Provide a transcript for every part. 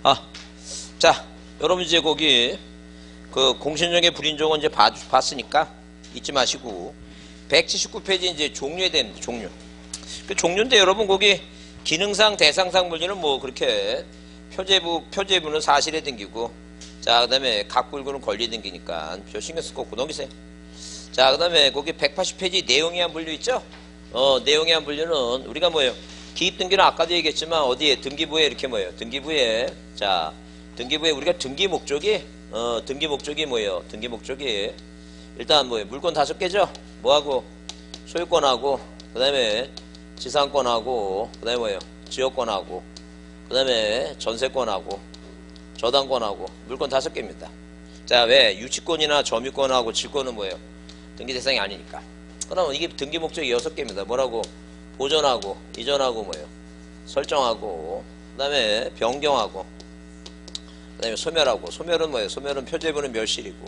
아, 자, 여러분 이제 거기 그 공신중개 불인종은 이제 봤으니까 잊지 마시고 179페이지 이제 종류에 대한 종류. 그 종류인데 여러분 거기 기능상 대상상 분류는 뭐 그렇게 표제부는 사실에 등기고, 자 그다음에 각불구는 권리에 등기니까 별 신경 쓸 거 없고 넘기세요. 자 그다음에 거기 180페이지 내용에 한 분류 있죠? 내용에 한 분류는 우리가 뭐예요? 기입등기는 아까도 얘기했지만 어디에 등기부에 이렇게 뭐예요? 등기부에 우리가 등기 목적이 뭐예요? 등기 목적이 일단 뭐예요? 물건 5개죠? 뭐하고? 소유권하고, 그 다음에 지상권하고, 그 다음에 뭐예요? 지역권하고, 그 다음에 전세권하고, 저당권하고, 물건 5개입니다. 자, 왜? 유치권이나 점유권하고 질권은 뭐예요? 등기 대상이 아니니까. 그러면 이게 등기 목적이 6개입니다. 뭐라고? 보존하고, 이전하고 뭐예요? 설정하고, 그 다음에 변경하고, 그 다음에 소멸하고. 소멸은 뭐예요? 소멸은 표제부는 멸실이고,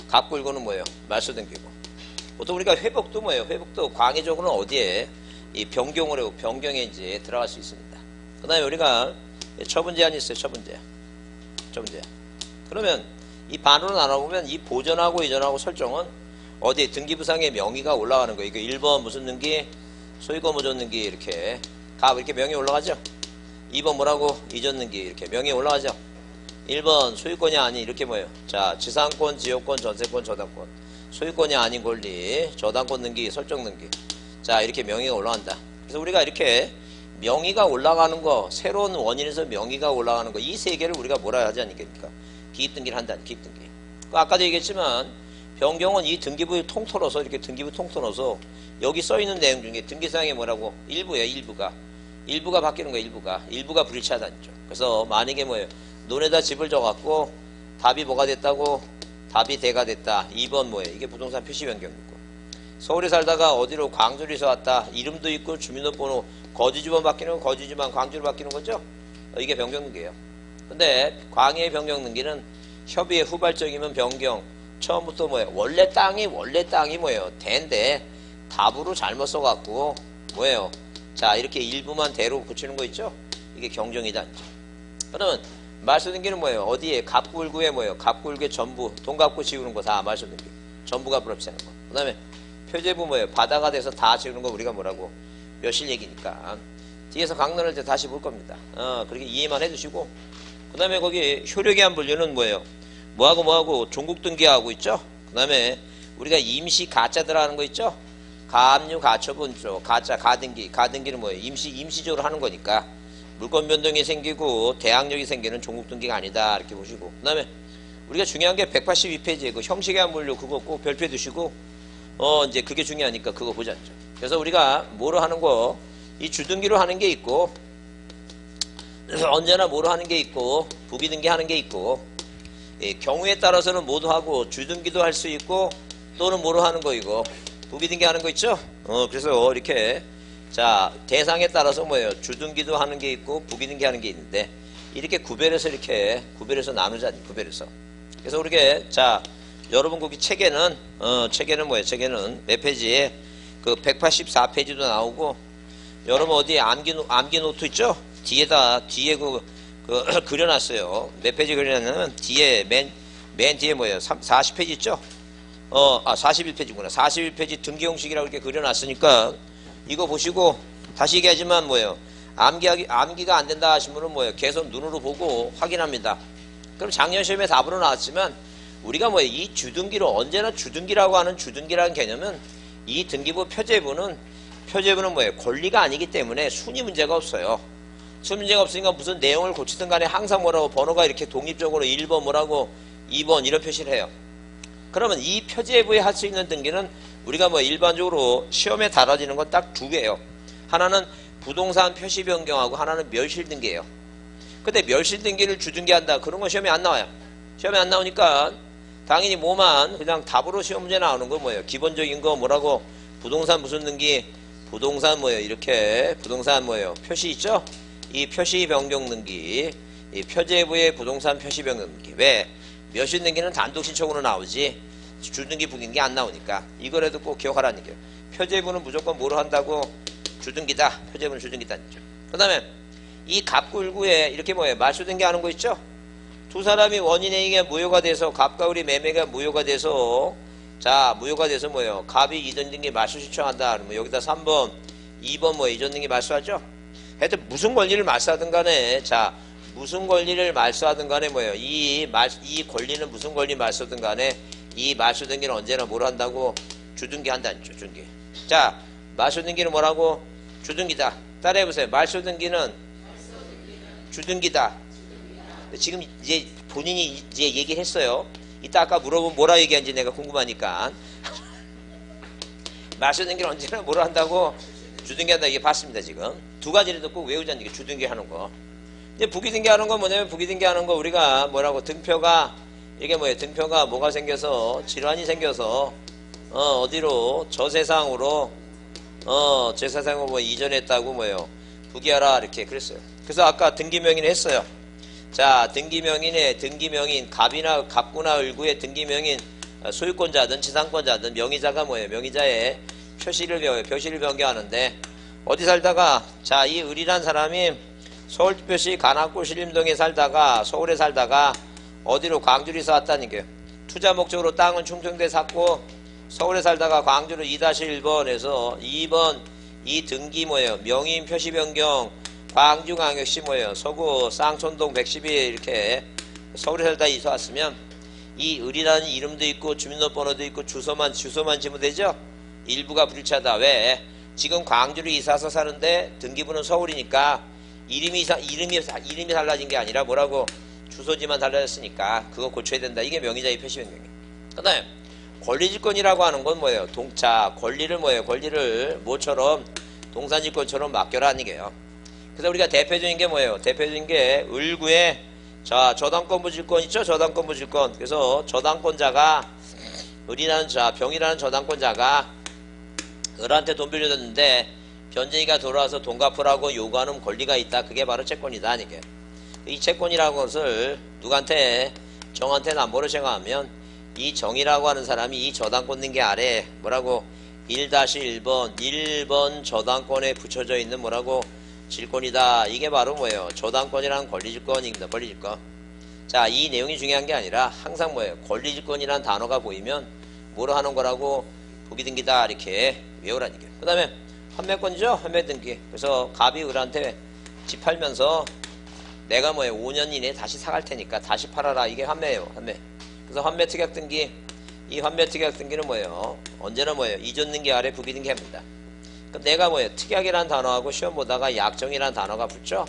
각불구는 뭐예요? 말소등기고. 보통 우리가 회복도 뭐예요? 회복도 광의적으로는 어디에? 이 변경을 하고 변경에 이제 들어갈 수 있습니다. 그 다음에 우리가 처분 제한이 있어요. 처분 제한. 그러면 이 반으로 나눠보면 이 보존하고 이전하고 설정은 어디에 등기부상의 명의가 올라가는 거예요. 이거 1번 무슨 등기? 소유권 보존 등기 이렇게 이렇게 명의 올라가죠. 2번 뭐라고? 이전 등기 이렇게 명의 올라가죠. 1번 소유권이 아닌 이렇게 뭐예요? 자, 지상권, 지역권, 전세권, 저당권. 소유권이 아닌 권리, 저당권 등기, 설정 등기. 자, 이렇게 명의가 올라간다. 그래서 우리가 이렇게 명의가 올라가는 거, 새로운 원인에서 명의가 올라가는 거, 이 세 개를 우리가 뭐라 하지 않습니까? 기입등기를 한다는 기입등기. 아까도 얘기했지만 변경은 이 등기부 통틀어서 이렇게 등기부 통틀어서 여기 써 있는 내용 중에 등기사항에 뭐라고? 일부가 바뀌는 거예요. 일부가 불일치하다는 죠. 그래서 만약에 뭐예요? 논에다 집을 져갖고 답이 뭐가 됐다고? 답이 대가 됐다. 2번 뭐예요? 이게 부동산 표시 변경이고. 서울에 살다가 어디로 광주로 이사 왔다. 이름도 있고 주민등록번호 거주지번 바뀌는 건 거주지만 광주로 바뀌는 거죠? 이게 변경등기예요. 근데 광해의 변경등기는 협의의 후발적이면 변경. 처음부터 뭐예요? 원래 땅이 뭐예요? 대인데 답으로 잘못 써갖고 뭐예요? 자 이렇게 일부만 대로 붙이는 거 있죠? 이게 경정이다. 그러면 말소등기는 뭐예요? 어디에? 갑굴구에 뭐예요? 갑굴구에 전부 동갑구 지우는 거 다 말소등기. 전부가 불합치하는 거. 그 다음에 표제부 뭐예요? 바다가 돼서 다 지우는 거 우리가 뭐라고? 멸실 얘기니까. 뒤에서 강론할 때 다시 볼 겁니다. 그렇게 이해만 해두시고. 그 다음에 거기 효력의 한 분류는 뭐예요? 뭐하고 종국등기하고 있죠? 그 다음에 우리가 임시 가짜 들어가는 거 있죠? 가압류 가처분조 가짜 가등기는 뭐예요? 임시적으로 하는 거니까 물권 변동이 생기고 대항력이 생기는 종국등기가 아니다 이렇게 보시고. 그 다음에 우리가 중요한 게 182페이지에 그 형식의 한 분류 그거 꼭 별표해 두시고 이제 그게 중요하니까 그거 보지 않죠. 그래서 우리가 뭐로 하는 거 이 주등기로 하는 게 있고 언제나 뭐로 하는 게 있고 부기등기 하는 게 있고 경우에 따라서는 모두 하고 주등기도 할 수 있고 또는 뭐로 하는 거 이거 부기등기 하는 거 있죠? 그래서 이렇게 자 대상에 따라서 뭐예요? 주등기도 하는 게 있고 부기등기 하는 게 있는데 이렇게 구별해서 나누자. 구별해서. 그래서 우리가 자 여러분 거기 책에는 뭐예요? 책에는 몇 페이지에 그 184페이지도 나오고 여러분 어디에 암기 노트 있죠? 뒤에 그 그려놨어요. 몇 페이지 그려놨냐면 뒤에 맨 뒤에 뭐예요? 40페이지 있죠? 41페이지구나. 41페이지 등기 형식이라고 이렇게 그려놨으니까 이거 보시고 다시 얘기하지만 뭐예요? 암기가 안 된다 하신 분은 뭐예요? 계속 눈으로 보고 확인합니다. 그럼 작년 시험에 답으로 나왔지만 우리가 뭐예요? 이 주등기로 언제나 주등기라고 하는 주등기라는 개념은 이 등기부 표제부는 뭐예요? 권리가 아니기 때문에 순위 문제가 없어요. 순위 문제가 없으니까 무슨 내용을 고치든 간에 항상 뭐라고 번호가 이렇게 독립적으로 1번 뭐라고 2번 이런 표시를 해요. 그러면 이 표제부에 할 수 있는 등기는 우리가 뭐 일반적으로 시험에 다뤄지는 건 딱 2개예요. 하나는 부동산 표시 변경하고 하나는 멸실 등기예요. 근데 멸실 등기를 주등기한다. 그런 건 시험에 안 나와요. 시험에 안 나오니까 당연히 뭐만 그냥 답으로 시험 문제 나오는 거 뭐예요? 기본적인 거 뭐라고? 부동산 무슨 등기? 부동산 뭐예요? 이렇게 부동산 뭐예요? 표시 있죠? 이 표시 변경 등기, 이 표제부의 부동산 표시 변경 등기. 왜? 멸실 등기는 단독 신청으로 나오지 주등기 부등기 안 나오니까 이거라도 꼭 기억하라는 얘기예요. 표제부는 무조건 뭐로 한다고? 주등기다. 표제부는 주등기다. 그 다음에 이 갑굴구에 이렇게 뭐예요? 말소등기하는 거 있죠? 두 사람이 원인행위가 무효가 돼서 갑과 을이 매매가 무효가 돼서 자 무효가 돼서 뭐예요? 갑이 이전등기 말소 신청한다. 그러면 여기다 3번 2번 뭐 이전등기 말소하죠? 하여튼 무슨 권리를 말소하든 간에 자 무슨 권리를 말소하든 간에 뭐예요? 이 권리는 무슨 권리 말소든 간에 이 말소등기는 언제나 뭘 한다고? 주등기 한다는 죠. 주등기. 자 말소등기는 뭐라고? 주등기다. 따라해보세요. 말소등기는 주등기다. 지금 이제 본인이 이제 얘기를 했어요. 이따 아까 물어보면 뭐라 얘기한지 내가 궁금하니까. 말소등기는 언제나 뭐라 한다고? 주등기 한다. 이게 봤습니다. 지금. 두 가지를 꼭 외우자는 게 주등기 하는 거. 이제 부기등기 하는 건 뭐냐면 부기등기 하는 거 우리가 뭐라고 등표가 이게 뭐예요? 등표가 뭐가 생겨서 질환이 생겨서 어디로 저세상으로 제사상으로 뭐 이전했다고 뭐예요? 부기하라 이렇게 그랬어요. 그래서 아까 등기명인 했어요. 자 등기명인의 등기명인 갑구나 을구의 등기명인 소유권자든 지상권자든 명의자가 뭐예요? 명의자의 표시를 변경하는데 어디 살다가 자 이 을이란 사람이 서울특별시 관악구 신림동에 살다가 서울에 살다가 어디로 광주로 이사 왔다는 게요. 투자 목적으로 땅은 충청도에 샀고 서울에 살다가 광주로 2-1번에서 2번 이 등기 뭐예요? 명의인 표시 변경 광주광역시 뭐예요? 서구 쌍촌동 112에 이렇게 서울에 살다 이사 왔으면 이 을이라는 이름도 있고 주민등록번호도 있고 주소만 지문되죠? 일부가 불일치하다. 왜? 지금 광주로 이사서 사는데 등기부는 서울이니까 이름이 달라진 게 아니라 뭐라고? 주소지만 달라졌으니까 그거 고쳐야 된다. 이게 명의자의 표시 변경이에요. 그 다음에 권리질권이라고 하는 건 뭐예요? 권리를 뭐예요? 권리를 뭐처럼 동산질권처럼 맡겨라 하는 게요. 그래서 우리가 대표적인 게 뭐예요? 대표적인 게 을구의 자 저당권부질권 있죠? 저당권부질권. 그래서 저당권자가 을이라는 병이라는 저당권자가 을한테 돈 빌려줬는데 변쟁이가 돌아와서 돈 갚으라고 요구하는 권리가 있다. 그게 바로 채권이다. 이게 이 채권이라는 것을 누구한테 정한테 남보로 생각하면 이 정이라고 하는 사람이 이 저당권 등기 아래 뭐라고 1-1번 저당권에 붙여져 있는 뭐라고 질권이다. 이게 바로 뭐예요? 저당권이란 권리질권입니다. 권리질권. 자, 이 내용이 중요한 게 아니라 항상 뭐예요? 권리질권이란 단어가 보이면 뭐로 하는 거라고 부기등기다 이렇게 외우라는 얘기예요. 그 다음에 환매권이죠? 환매등기. 그래서 갑이 을한테 집 팔면서 내가 뭐예요? 5년 이내에 다시 사갈 테니까 다시 팔아라. 이게 환매예요. 환매. 그래서 환매특약등기. 이 환매특약등기는 뭐예요? 언제나 뭐예요? 이전등기 아래 부기등기 합니다. 그럼 내가 뭐예요? 특약이라는 단어하고 시험 보다가 약정이라는 단어가 붙죠?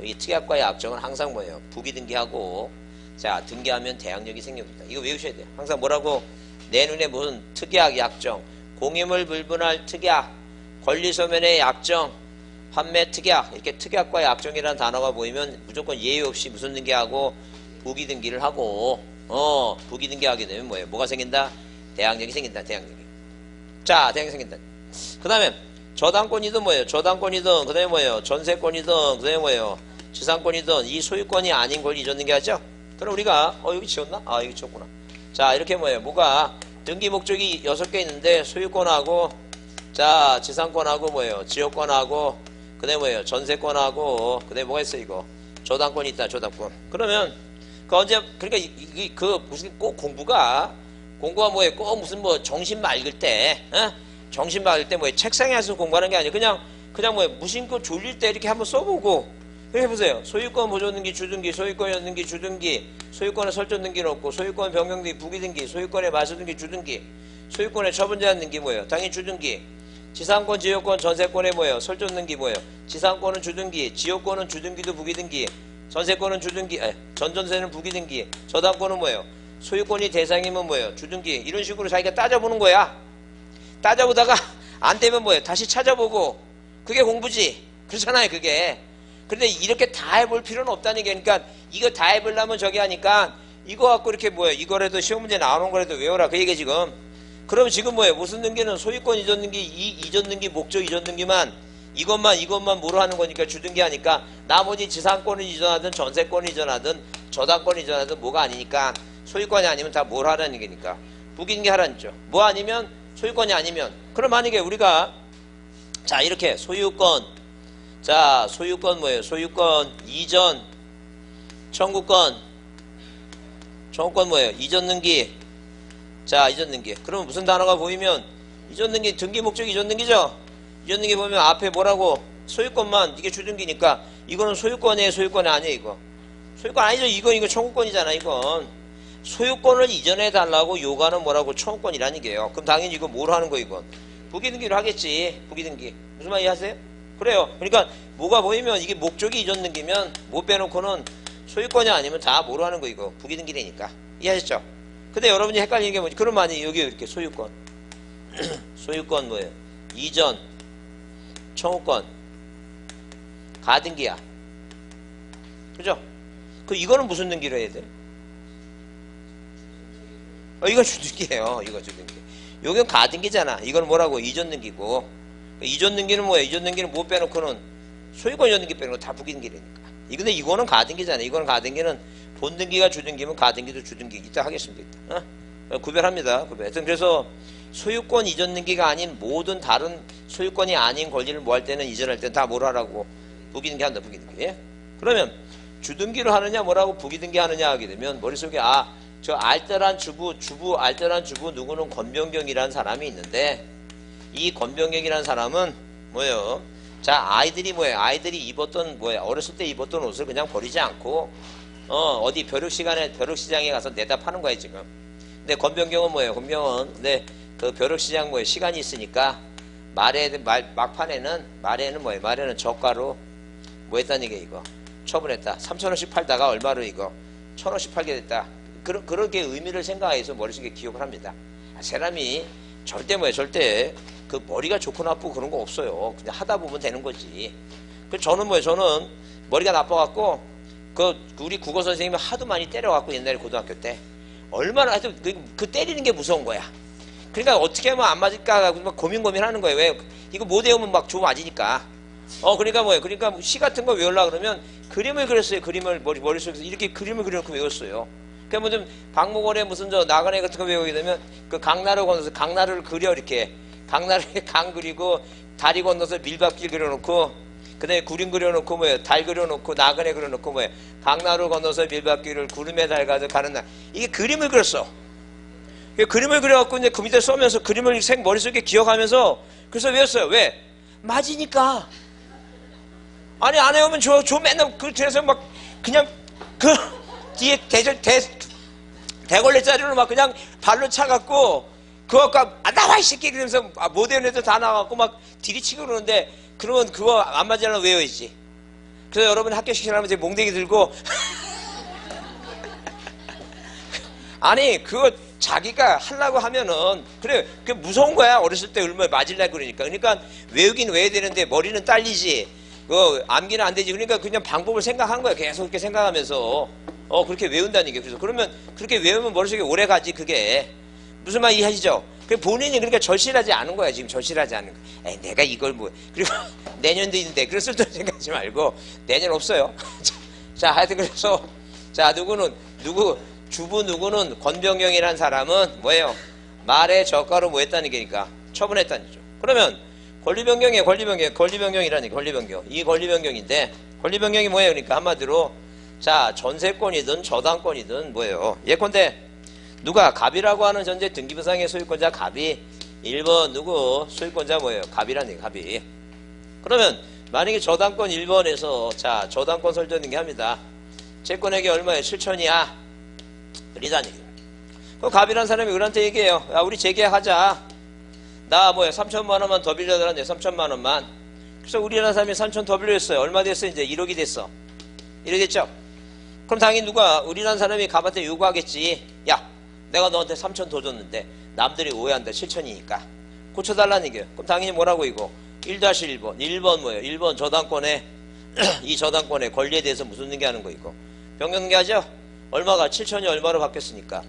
이 특약과 약정은 항상 뭐예요? 부기등기하고 자 등기하면 대항력이 생깁니다. 이거 외우셔야 돼요. 항상 뭐라고? 내 눈에 무슨 특약, 약정, 공유물 불분할 특약, 권리소멸의 약정, 환매 특약 이렇게 특약과 약정이라는 단어가 보이면 무조건 예외 없이 무슨 등기하고 부기등기를 하고 부기등기하게 되면 뭐예요? 뭐가 생긴다? 대항력이 생긴다. 대항력이. 자, 대항력이 생긴다. 그 다음에 저당권이든 뭐예요? 저당권이든 그 다음에 뭐예요? 전세권이든 그 다음에 뭐예요? 지상권이든 이 소유권이 아닌 걸 이전등기하죠? 그럼 우리가 여기 지웠나? 아 여기 지웠구나. 자 이렇게 뭐예요? 뭐가 등기 목적이 6개 있는데 소유권하고 자 지상권하고 뭐예요? 지역권하고 그 다음에 뭐예요? 전세권하고 그 다음에 뭐가 있어 이거? 저당권이 있다. 저당권. 그러면 그 언제 그러니까 그 무슨 꼭 공부가 뭐예요? 꼭 무슨 뭐 정신 맑을 때 정신 맑을 때 뭐예요? 책상에 앉아서 공부하는 게 아니에요. 그냥 뭐예요? 무심코 졸릴 때 이렇게 한번 써보고 해보세요. 소유권 보존등기 주등기 소유권 연등기 주등기 소유권의 설정 등기는 없고 소유권 변경등기 부기등기 소유권의 말소등기 주등기 소유권의 처분 제한 등기 뭐예요? 당연히 주등기 지상권 지역권 전세권의 뭐예요? 설정 등기 뭐예요? 지상권은 주등기 지역권은 주등기도 부기등기 전세권은 주등기 전전세는 부기등기 저당권은 뭐예요? 소유권이 대상이면 뭐예요? 주등기 이런 식으로 자기가 따져보는 거야. 따져보다가 안 되면 뭐예요? 다시 찾아보고 그게 공부지. 그렇잖아요 그게. 근데 이렇게 다 해볼 필요는 없다는 게 그러니까 이거 다 해보려면 저기 하니까 이거 갖고 이렇게 뭐예요? 이거라도 시험 문제 나오는 거라도 외워라 그 얘기 지금. 그럼 지금 뭐예요? 무슨 등기는 소유권 이전 등기 이전 등기 목적 이전 등기만 이것만 뭐로 하는 거니까 주등기 하니까 나머지 지상권을 이전하든 전세권을 이전하든 저당권을 이전하든 뭐가 아니니까 소유권이 아니면 다 뭘 하라는 얘기니까 부기등기 하라는 거죠. 뭐 아니면 소유권이 아니면 그럼 만약에 우리가 자 이렇게 소유권 자, 소유권 뭐예요? 소유권 이전 청구권 뭐예요? 이전 등기. 자, 이전 등기. 그러면 무슨 단어가 보이면 이전 등기 등기 목적이 이전 등기죠? 이전 등기 보면 앞에 뭐라고? 소유권만 이게 주등기니까 이거는 소유권이에요, 소유권이 아니에요, 이거. 소유권 아니죠. 이거 청구권이잖아, 이건. 소유권을 이전해 달라고 요구하는 뭐라고? 청구권이라는 게요. 그럼 당연히 이거 뭘 하는 거 이건? 부기등기를 하겠지. 부기등기. 무슨 말 이해하세요? 그래요. 그러니까 뭐가 보이면 이게 목적이 이전 등기면 못 빼놓고는 소유권이 아니면 다 뭐로 하는 거 이거? 부기등기되니까. 이해하셨죠? 근데 여러분이 헷갈리는 게 뭐지? 그럼 많이 여기 이렇게 소유권. 소유권 뭐예요? 이전 청구권 가등기야. 그죠? 이거는 무슨 등기로 해야 돼? 이건 주등기예요. 이거 주등기. 여기는 가등기잖아. 이건 뭐라고? 이전 등기고. 이전 등기는 뭐야? 이전 등기는 못 빼놓고는 소유권 이전 등기 빼놓고 다 부기등기라니까. 근데 이거는 가등기잖아. 이거는 가등기는 본등기가 주등기면 가등기도 주등기. 이따 하겠습니다. 이따. 구별합니다. 구별. 그래서 소유권 이전 등기가 아닌 모든 다른 소유권이 아닌 권리를 뭐 할 때는 이전할 때는 다 뭐로 하라고? 부기등기 한다. 부기등기. 그러면 주등기를 하느냐 뭐라고 부기등기 하느냐 하게 되면 머릿속에 저 알뜰한 주부 알뜰한 주부 누구는 권병경이라는 사람이 있는데 이 권병경이라는 사람은 뭐예요? 자, 아이들이 뭐예요? 아이들이 입었던 뭐예요? 어렸을 때 입었던 옷을 그냥 버리지 않고 어디 벼룩시장에 가서 내다 파는 거예요, 지금. 근데 권병경은 뭐예요? 권병은 근데 그 벼룩시장 뭐예요? 시간이 있으니까 말에는 뭐예요? 말에는 저가로 뭐 했다는 얘기예요, 이거. 처분했다. 3,000원씩 팔다가 얼마로 이거 1,000원씩 팔게 됐다. 그렇게 의미를 생각해서 머릿속에 기억을 합니다. 사람이 절대 그 머리가 좋고 나쁘고 그런 거 없어요. 그냥 하다 보면 되는 거지. 저는 저는 머리가 나빠갖고 우리 국어 선생님이 하도 많이 때려갖고 옛날에 고등학교 때 얼마나 하여튼 그 때리는 게 무서운 거야. 그러니까 어떻게 하면 안 맞을까 막 고민하는 거예요. 왜? 이거 못 외우면 막 조 맞으니까. 그러니까 시 같은 거 외우려고 그러면 그림을 그렸어요. 그림을 머릿속에서 이렇게 그림을 그려놓고 외웠어요. 그러면 좀 박목원에 무슨 나그네 같은 거 외우게 되면 그 강나루 건너서 강나루를 그려 이렇게 강나루에 강 그리고 다리 건너서 밀밥길 그려놓고 그다음에 구름 그려놓고 뭐예요? 달 그려놓고 나그네 그려놓고 뭐예요? 강나루 건너서 밀밥길을 구름에 달 가서 가는 날 이게 그림을 그렸어. 그림을 그려갖고 이제 그 밑에 써면서 그림을 머릿속에 기억하면서 그래서 외웠어요. 왜? 맞으니까. 아니 안 외우면 저 맨날 그래서 막 그냥 그 뒤에 대걸레자리로 막 그냥 발로 차갖고 그거 나와 이 새끼 그러면서 못 외우는 애들 다 나와갖고 막 디리치고 그러는데 그러면 그거 안 맞으려면 외워야지. 그래서 여러분 학교 시키려면 이제 몽댕이 들고 아니 그거 자기가 하려고 하면은 그래 그게 무서운 거야. 어렸을 때 얼마나 맞으려고 그러니까 외우긴 외워야 되는데 머리는 딸리지 암기는 안 되지. 그러니까 그냥 방법을 생각한 거야. 계속 그렇게 생각하면서 그렇게 외운다는 게. 그래서 그러면 그렇게 외우면 머릿속에 오래 가지. 그게 무슨 말 이해하시죠? 본인이 그러니까 절실하지 않은 거야. 지금 절실하지 않은 거야. 에이, 내가 이걸 뭐 그리고 내년도 있는데 그럴 쓸데없는 생각하지 말고 내년 없어요. 자 하여튼 그래서 자 주부 누구는 권병경이라는 사람은 뭐예요? 말에 저가로 뭐 했다는 게니까 처분했다는 거죠. 그러면 권리변경이에요. 권리변경이라니 권리변경. 이 권리변경인데 권리변경이 뭐예요? 그러니까 한마디로 자 전세권이든 저당권이든 뭐예요? 예컨대 누가 갑이라고 하는 전제 등기부상의 소유권자 갑이 1번 누구 소유권자 뭐예요? 갑이라는 얘기 갑이. 그러면 만약에 저당권 1번에서 자 저당권 설정 등기합니다. 채권액이 얼마예요? 7천이야. 리다니. 그 갑이라는 사람이 을한테 얘기해요. 야 우리 재계약하자. 나 뭐야 3천만 원만 더 빌려달라는데 3천만 원만. 그래서 우리라는 사람이 3천 더 빌려줬어요. 얼마 됐어? 이제 1억이 됐어. 1억 됐죠? 그럼 당연히 누가 우리라는 사람이 갑한테 요구하겠지. 야 내가 너한테 3천 더 줬는데 남들이 오해한다. 7천이니까 고쳐달라는 얘기예요. 그럼 당연히 뭐라고 이거 1-1번 1번 뭐예요? 1번 저당권에 이 저당권의 권리에 대해서 무슨 등기하는 거 이거 변경 등기하죠? 얼마가 7천이 얼마로 바뀌었으니까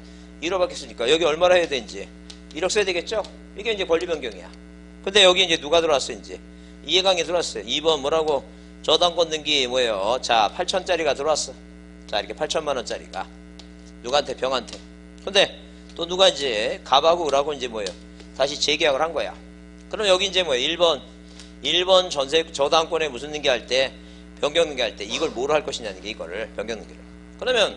1억 바뀌었으니까 여기 얼마로 해야 되는지 1억 써야 되겠죠? 이게 이제 권리 변경이야. 근데 여기 이제 누가 들어왔어? 이제 이해강이 들어왔어요. 2번 뭐라고? 저당권 등기 뭐예요? 자 8천짜리가 들어왔어. 자 이렇게 8천만 원짜리가 누구한테? 병한테. 근데 또 누가 이제 갑하고 을하고 이제 뭐예요? 다시 재계약을 한 거야. 그럼 여기 이제 뭐예요? 1번 1번 저당권에 무슨 등기할 때, 변경 등기할 때 이걸 뭐로 할 것이냐는 게 이거를 변경 등기를. 그러면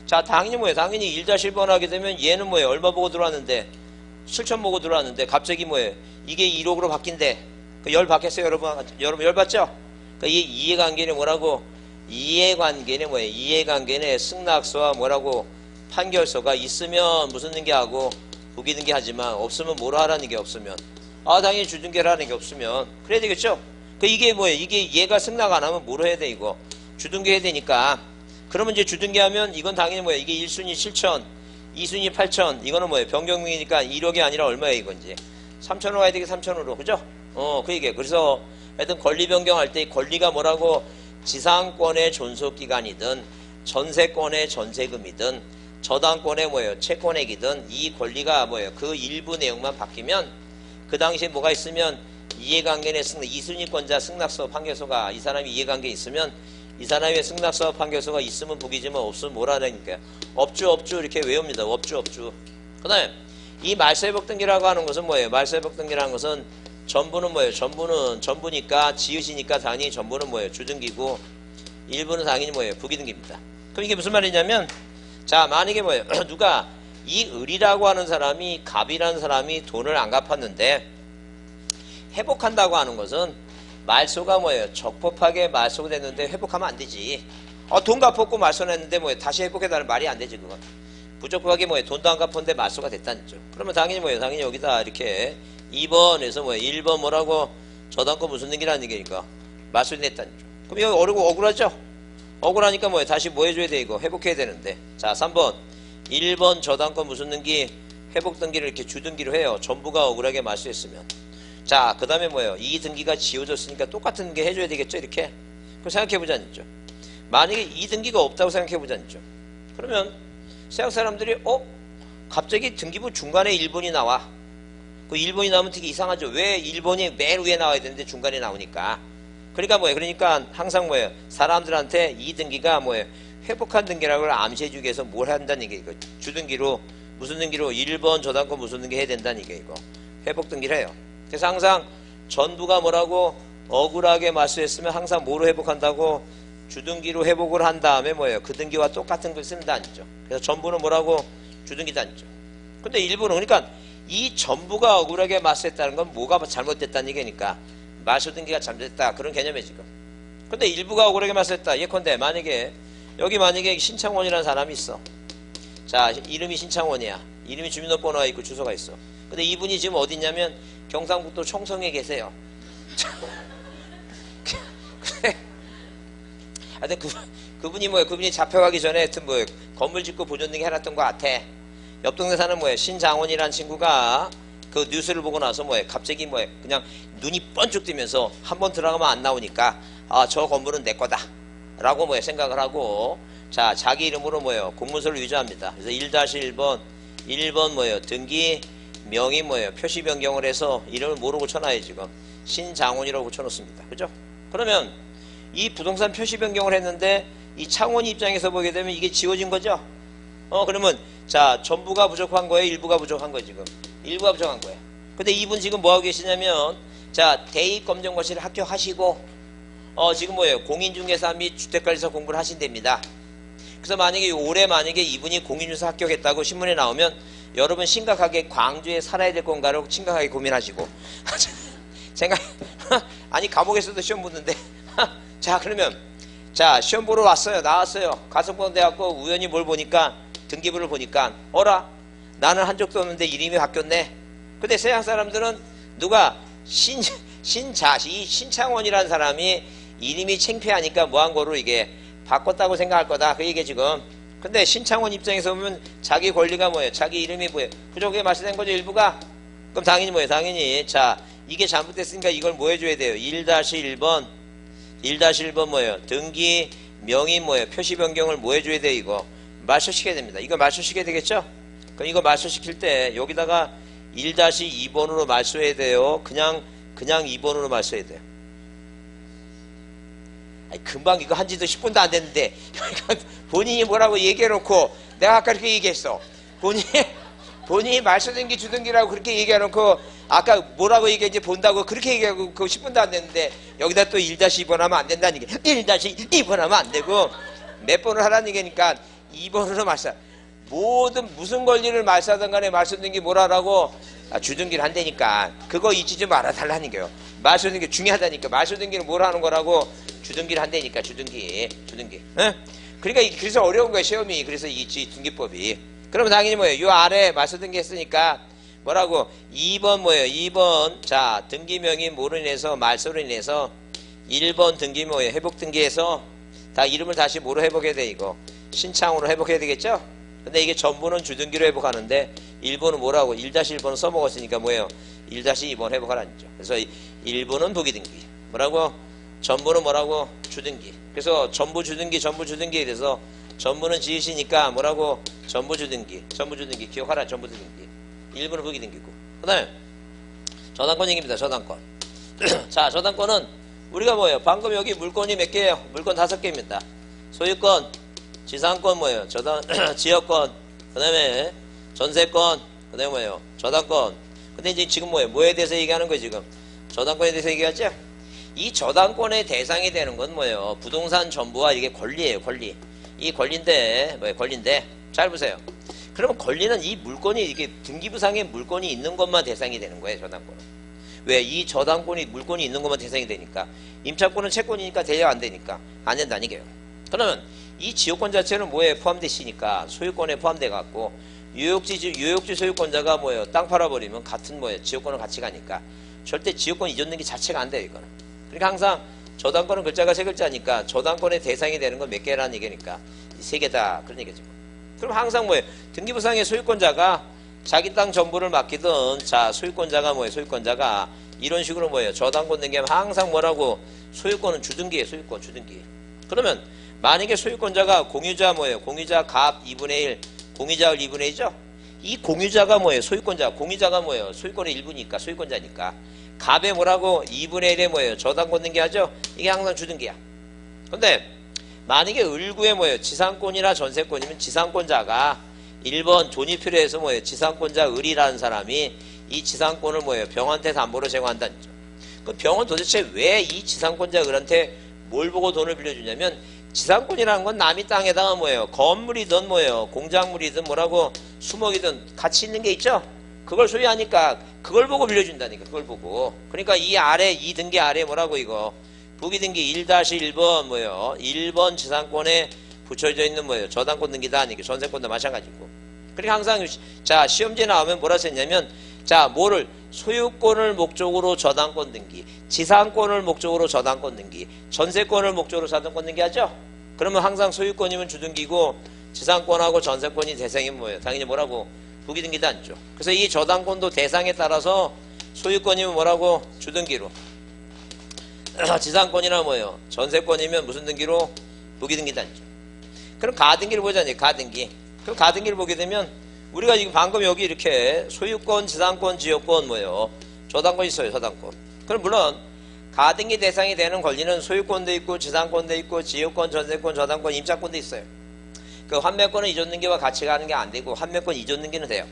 자 당연히 뭐예요? 당연히 1-1번 하게 되면 얘는 뭐예요? 얼마 보고 들어왔는데 7천 보고 들어왔는데 갑자기 뭐예요? 이게 1억으로 바뀐대. 그 열 받겠어요 여러분? 여러분 열 받죠? 그러니까 이 이해관계는 뭐라고? 이해관계는 뭐예요? 이해관계는 승낙서와 뭐라고? 판결서가 있으면 무슨 등기하고 부기 등기하지만 없으면 뭐라 하라는 게 없으면 당연히 주등기를 하는 게 없으면 그래야 되겠죠? 그 이게 뭐예요? 이게 얘가 승낙 안 하면 뭐로 해야 돼 이거? 주등기 해야 되니까 그러면 이제 주등기 하면 이건 당연히 뭐예요? 이게 1순위 7천 2순위 8천 이거는 뭐예요? 변경등기니까 1억이 아니라 얼마예요 이건지 3천으로 가야 되게 3천으로 그죠? 그 얘기예요. 그래서 하여튼 권리 변경할 때 권리가 뭐라고? 지상권의 존속기간이든 전세권의 전세금이든 저당권의 뭐예요? 채권액이든 이 권리가 뭐예요? 그 일부 내용만 바뀌면 그 당시에 뭐가 있으면 이해관계의 승낙, 이순위권자 승낙서 판결서가 이 사람이 이해관계 있으면 이 사람의 승낙서 판결서가 있으면 북이지만 없으면 뭐라니까 없주 이렇게 외웁니다. 없주 그 다음에 이 말소회복 등기라고 하는 것은 뭐예요? 말소회복 등기라는 것은 전부는 뭐예요? 전부니까 지읒이니까 당연히 전부는 뭐예요? 주등기고 일부는 당연히 뭐예요? 부기등기입니다. 그럼 이게 무슨 말이냐면 자 만약에 뭐예요? 누가 이 을이라고 하는 사람이 갑이라는 사람이 돈을 안 갚았는데 회복한다고 하는 것은 말소가 뭐예요? 적법하게 말소가 됐는데 회복하면 안 되지. 돈 갚았고 말소했는데 뭐예요? 다시 회복해달라는 말이 안 되지 그건. 부적법하게 뭐예요? 돈도 안 갚았는데 말소가 됐다는 거죠. 그러면 당연히 뭐예요? 당연히 여기다 이렇게 2번에서 뭐예요? 1번 뭐라고? 저당권 무슨 등기라는 얘기니까 말소이 됐다는 거죠. 그럼 이거 어려고 억울하죠? 억울하니까 뭐예요? 다시 뭐 해줘야 돼 이거? 회복해야 되는데. 자 3번 1번 저당권 무슨 등기? 회복 등기를 이렇게 주등기로 해요. 전부가 억울하게 말소했으면. 자 그 다음에 뭐예요? 이 등기가 지워졌으니까 똑같은 게 해줘야 되겠죠 이렇게? 그럼 생각해보자니죠. 만약에 이 등기가 없다고 생각해보자니죠. 그러면 세상 사람들이 갑자기 등기부 중간에 1번이 나와. 그 1번이 나오면 되게 이상하죠. 왜 1번이 맨 위에 나와야 되는데 중간에 나오니까. 그러니까 뭐예요? 그러니까 항상 뭐예요? 사람들한테 이 등기가 뭐예요? 회복한 등기라고 암시해주기 위해서 뭘 한다는 얘기예요. 주등기로 무슨 등기로 1번 저당권 무슨 등기 해야 된다는 얘기예요. 이거. 회복 등기를 해요. 그래서 항상 전부가 뭐라고 억울하게 말소했으면 항상 뭐로 회복한다고? 주등기로 회복을 한 다음에 뭐예요? 그 등기와 똑같은 걸 쓴다니죠. 그래서 전부는 뭐라고? 주등기다니죠. 근데 일부는 그러니까 이 전부가 억울하게 말소했다는 건 뭐가 잘못됐다는 얘기니까 말소 등기가 잘못됐다 그런 개념이에요 지금. 근데 일부가 억울하게 말소했다. 예컨대 만약에 여기 만약에 신창원이라는 사람이 있어. 자 이름이 신창원이야. 이름이 주민등록번호가 있고 주소가 있어. 근데 이분이 지금 어디 있냐면 경상북도 총성에 계세요. 하여튼 그분이 뭐예요? 그분이 잡혀가기 전에 하여튼 뭐예요? 건물 짓고 보존 등기 해놨던 것 같아. 옆 동네 사는 뭐예요? 신장원이라는 친구가 그 뉴스를 보고 나서 뭐예요? 갑자기 뭐예요? 그냥 눈이 번쩍 뜨면서 한번 들어가면 안 나오니까 저 건물은 내 거다 라고 뭐예요? 생각을 하고 자 자기 이름으로 뭐예요? 공문서를 위조합니다. 그래서 1-1번 뭐예요? 등기 명의 뭐예요? 표시 변경을 해서 이름을 뭐로 고쳐놔요 지금? 신장원이라고 고쳐놓습니다. 그죠? 그러면 이 부동산 표시 변경을 했는데 이 창원 입장에서 보게 되면 이게 지워진 거죠? 그러면 자 전부가 부족한 거예요? 일부가 부족한 거예요 지금? 일부가 부족한 거예요. 근데 이분 지금 뭐하고 계시냐면 자 대입검정고시를 합격하시고 지금 뭐예요? 공인중개사 및 주택관리사 공부를 하신답니다. 그래서 만약에 올해 만약에 이분이 공인중개사 합격했다고 신문에 나오면 여러분 심각하게 광주에 살아야 될 건가를 심각하게 고민하시고 생각 아니 감옥에서도 시험 붙는데 자 그러면 자 시험 보러 왔어요. 나왔어요. 가성공대학교 우연히 뭘 보니까 등기부를 보니까 어라 나는 한 적도 없는데 이름이 바뀌었네. 근데 세상 사람들은 누가 신창원이라는 사람이 이름이 창피하니까 뭐한 거로 이게 바꿨다고 생각할 거다 그 얘기 지금. 근데 신창원 입장에서 보면 자기 권리가 뭐예요? 자기 이름이 뭐예요? 부족하게 말소된 거죠 일부가? 그럼 당연히 뭐예요? 당연히 자 이게 잘못됐으니까 이걸 뭐 해줘야 돼요? 1-1번 뭐예요? 등기 명의 뭐예요? 표시 변경을 뭐 해줘야 돼요? 이거 말소시켜야 됩니다. 이거 말소시켜야 되겠죠? 그럼 이거 말소시킬 때 여기다가 1-2번으로 말소해야 돼요. 그냥 2번으로 말소해야 돼요. 아니, 금방 이거 한 지도 10분도 안 됐는데 본인이 뭐라고 얘기해놓고 내가 아까 이렇게 얘기했어. 본인이 말소 등기 주등기라고 그렇게 얘기해놓고 아까 뭐라고 얘기했지 본다고 그렇게 얘기하고 그 10분도 안 됐는데 여기다 또 1-2번 하면 안 된다는 얘기. 1-2번 하면 안 되고 몇 번을 하라는 얘기니까 2번으로 말사. 모든 무슨 권리를 말사하든 간에 말소 등기 뭐라라고 주등기를 한다니까 그거 잊지 좀 말아달라는 거예요. 말소 등기 중요하다니까. 말소 등기는 뭘 하는 거라고 주등기를 한다니까. 주등기. 응? 그러니까 그래서 어려운 거야 시험이. 그래서 이 등기법이. 그러면 당연히 뭐예요? 요 아래 말소 등기 했으니까 뭐라고? 2번 뭐예요? 2번 자 등기명의 뭐로 인해서 말소로 인해서 1번 등기 뭐예요? 회복 등기해서 다 이름을 다시 뭐로 회복해야 돼 이거? 신창으로 회복해야 되겠죠? 근데 이게 전부는 주등기로 회복하는데 1번은 뭐라고? 1-1번은 써먹었으니까 뭐예요? 1-2번 회복하라는 거죠. 그래서 1번은 부기등기. 뭐라고? 전부는 뭐라고? 주등기. 그래서 전부 주등기 그래서 전부는 지으시니까 뭐라고? 전부 주등기 기억하라. 전부 주등기. 1번은 부기등기고. 그 다음에 저당권 얘기입니다. 저당권. 자 저당권은 우리가 뭐예요? 방금 여기 물건이 몇 개예요? 물건 5개입니다. 소유권, 지상권 뭐예요? 지역권, 그 다음에 전세권, 그 다음에 뭐예요? 저당권. 근데 이제 지금 뭐예요? 뭐에 대해서 얘기하는 거예요 지금? 저당권에 대해서 얘기하죠? 이 저당권의 대상이 되는 건 뭐예요? 부동산 전부와 이게 권리예요. 권리. 이 권리인데 뭐예요? 권리인데 잘 보세요. 그러면 권리는 이 물건이 이게 등기부상에 물건이 있는 것만 대상이 되는 거예요. 저당권은. 왜? 이 저당권이 물건이 있는 것만 대상이 되니까. 임차권은 채권이니까 대여 안 되니까 안 된다는 얘기예요. 그러면 이 지역권 자체는 뭐에 포함되시니까 소유권에 포함돼 갖고 유효역지 소유권자가 뭐예요? 땅 팔아버리면 같은 뭐예요? 지역권을 같이 가니까 절대 지역권 이전 등기 자체가 안 돼요. 이거는. 그러니까 항상 저당권은 글자가 3글자니까 저당권의 대상이 되는 건 몇 개라는 얘기니까 3개다 그런 얘기죠. 그럼 항상 뭐예요? 등기부상의 소유권자가 자기 땅 전부를 맡기든 자 소유권자가 뭐예요? 소유권자가 이런 식으로 뭐예요? 저당권 등기하면 항상 뭐라고? 소유권은 주등기예요. 소유권 주등기. 그러면 만약에 소유권자가 공유자 뭐예요? 공유자 갑 2분의 1 공유자율 2분의 1이죠? 이 공유자가 뭐예요? 소유권자. 공유자가 뭐예요? 소유권의 일부니까 소유권자니까 갑에 뭐라고? 2분의 1에 뭐예요? 저당권 등기하죠? 이게 항상 주등기야. 근데 만약에 을구에 뭐예요? 지상권이나 전세권이면 지상권자가 1번 돈이 필요해서 뭐예요? 지상권자 을이라는 사람이 이 지상권을 뭐예요? 병한테 담보로 제공한다는 거죠. 그 병은 도대체 왜 이 지상권자 을한테 뭘 보고 돈을 빌려주냐면 지상권이라는 건 남이 땅에다가 뭐예요? 건물이든 뭐예요? 공작물이든 뭐라고 수목이든 같이 있는 게 있죠? 그걸 소유하니까 그걸 보고 빌려준다니까. 그걸 보고. 그러니까 이 아래 이 등기 아래 뭐라고 이거 부기등기 1-1번 뭐예요? 1번 지상권에 붙여져 있는 뭐예요? 저당권 등기다 아니까 전세권도 마찬가지고. 그러니까 항상 자 시험지에 나오면 뭐라 썼냐면 자 뭐를 소유권을 목적으로 저당권 등기, 지상권을 목적으로 저당권 등기, 전세권을 목적으로 저당권 등기 하죠? 그러면 항상 소유권이면 주등기고 지상권하고 전세권이 대상이면 뭐예요? 당연히 뭐라고? 부기등기도 않죠. 그래서 이 저당권도 대상에 따라서 소유권이면 뭐라고? 주등기로. 지상권이나 뭐예요? 전세권이면 무슨 등기로? 부기등기도 않죠. 그럼 가등기를 보자니 가등기. 그럼 가등기를 보게 되면 우리가 지금 방금 여기 이렇게 소유권, 지상권, 지역권 뭐예요? 저당권 있어요. 저당권. 그럼 물론 가등기 대상이 되는 권리는 소유권도 있고 지상권도 있고 지역권, 전세권, 저당권, 임차권도 있어요. 그 환매권은 이전 등기와 같이 가는 게 안 되고 환매권 이전 등기는 돼요.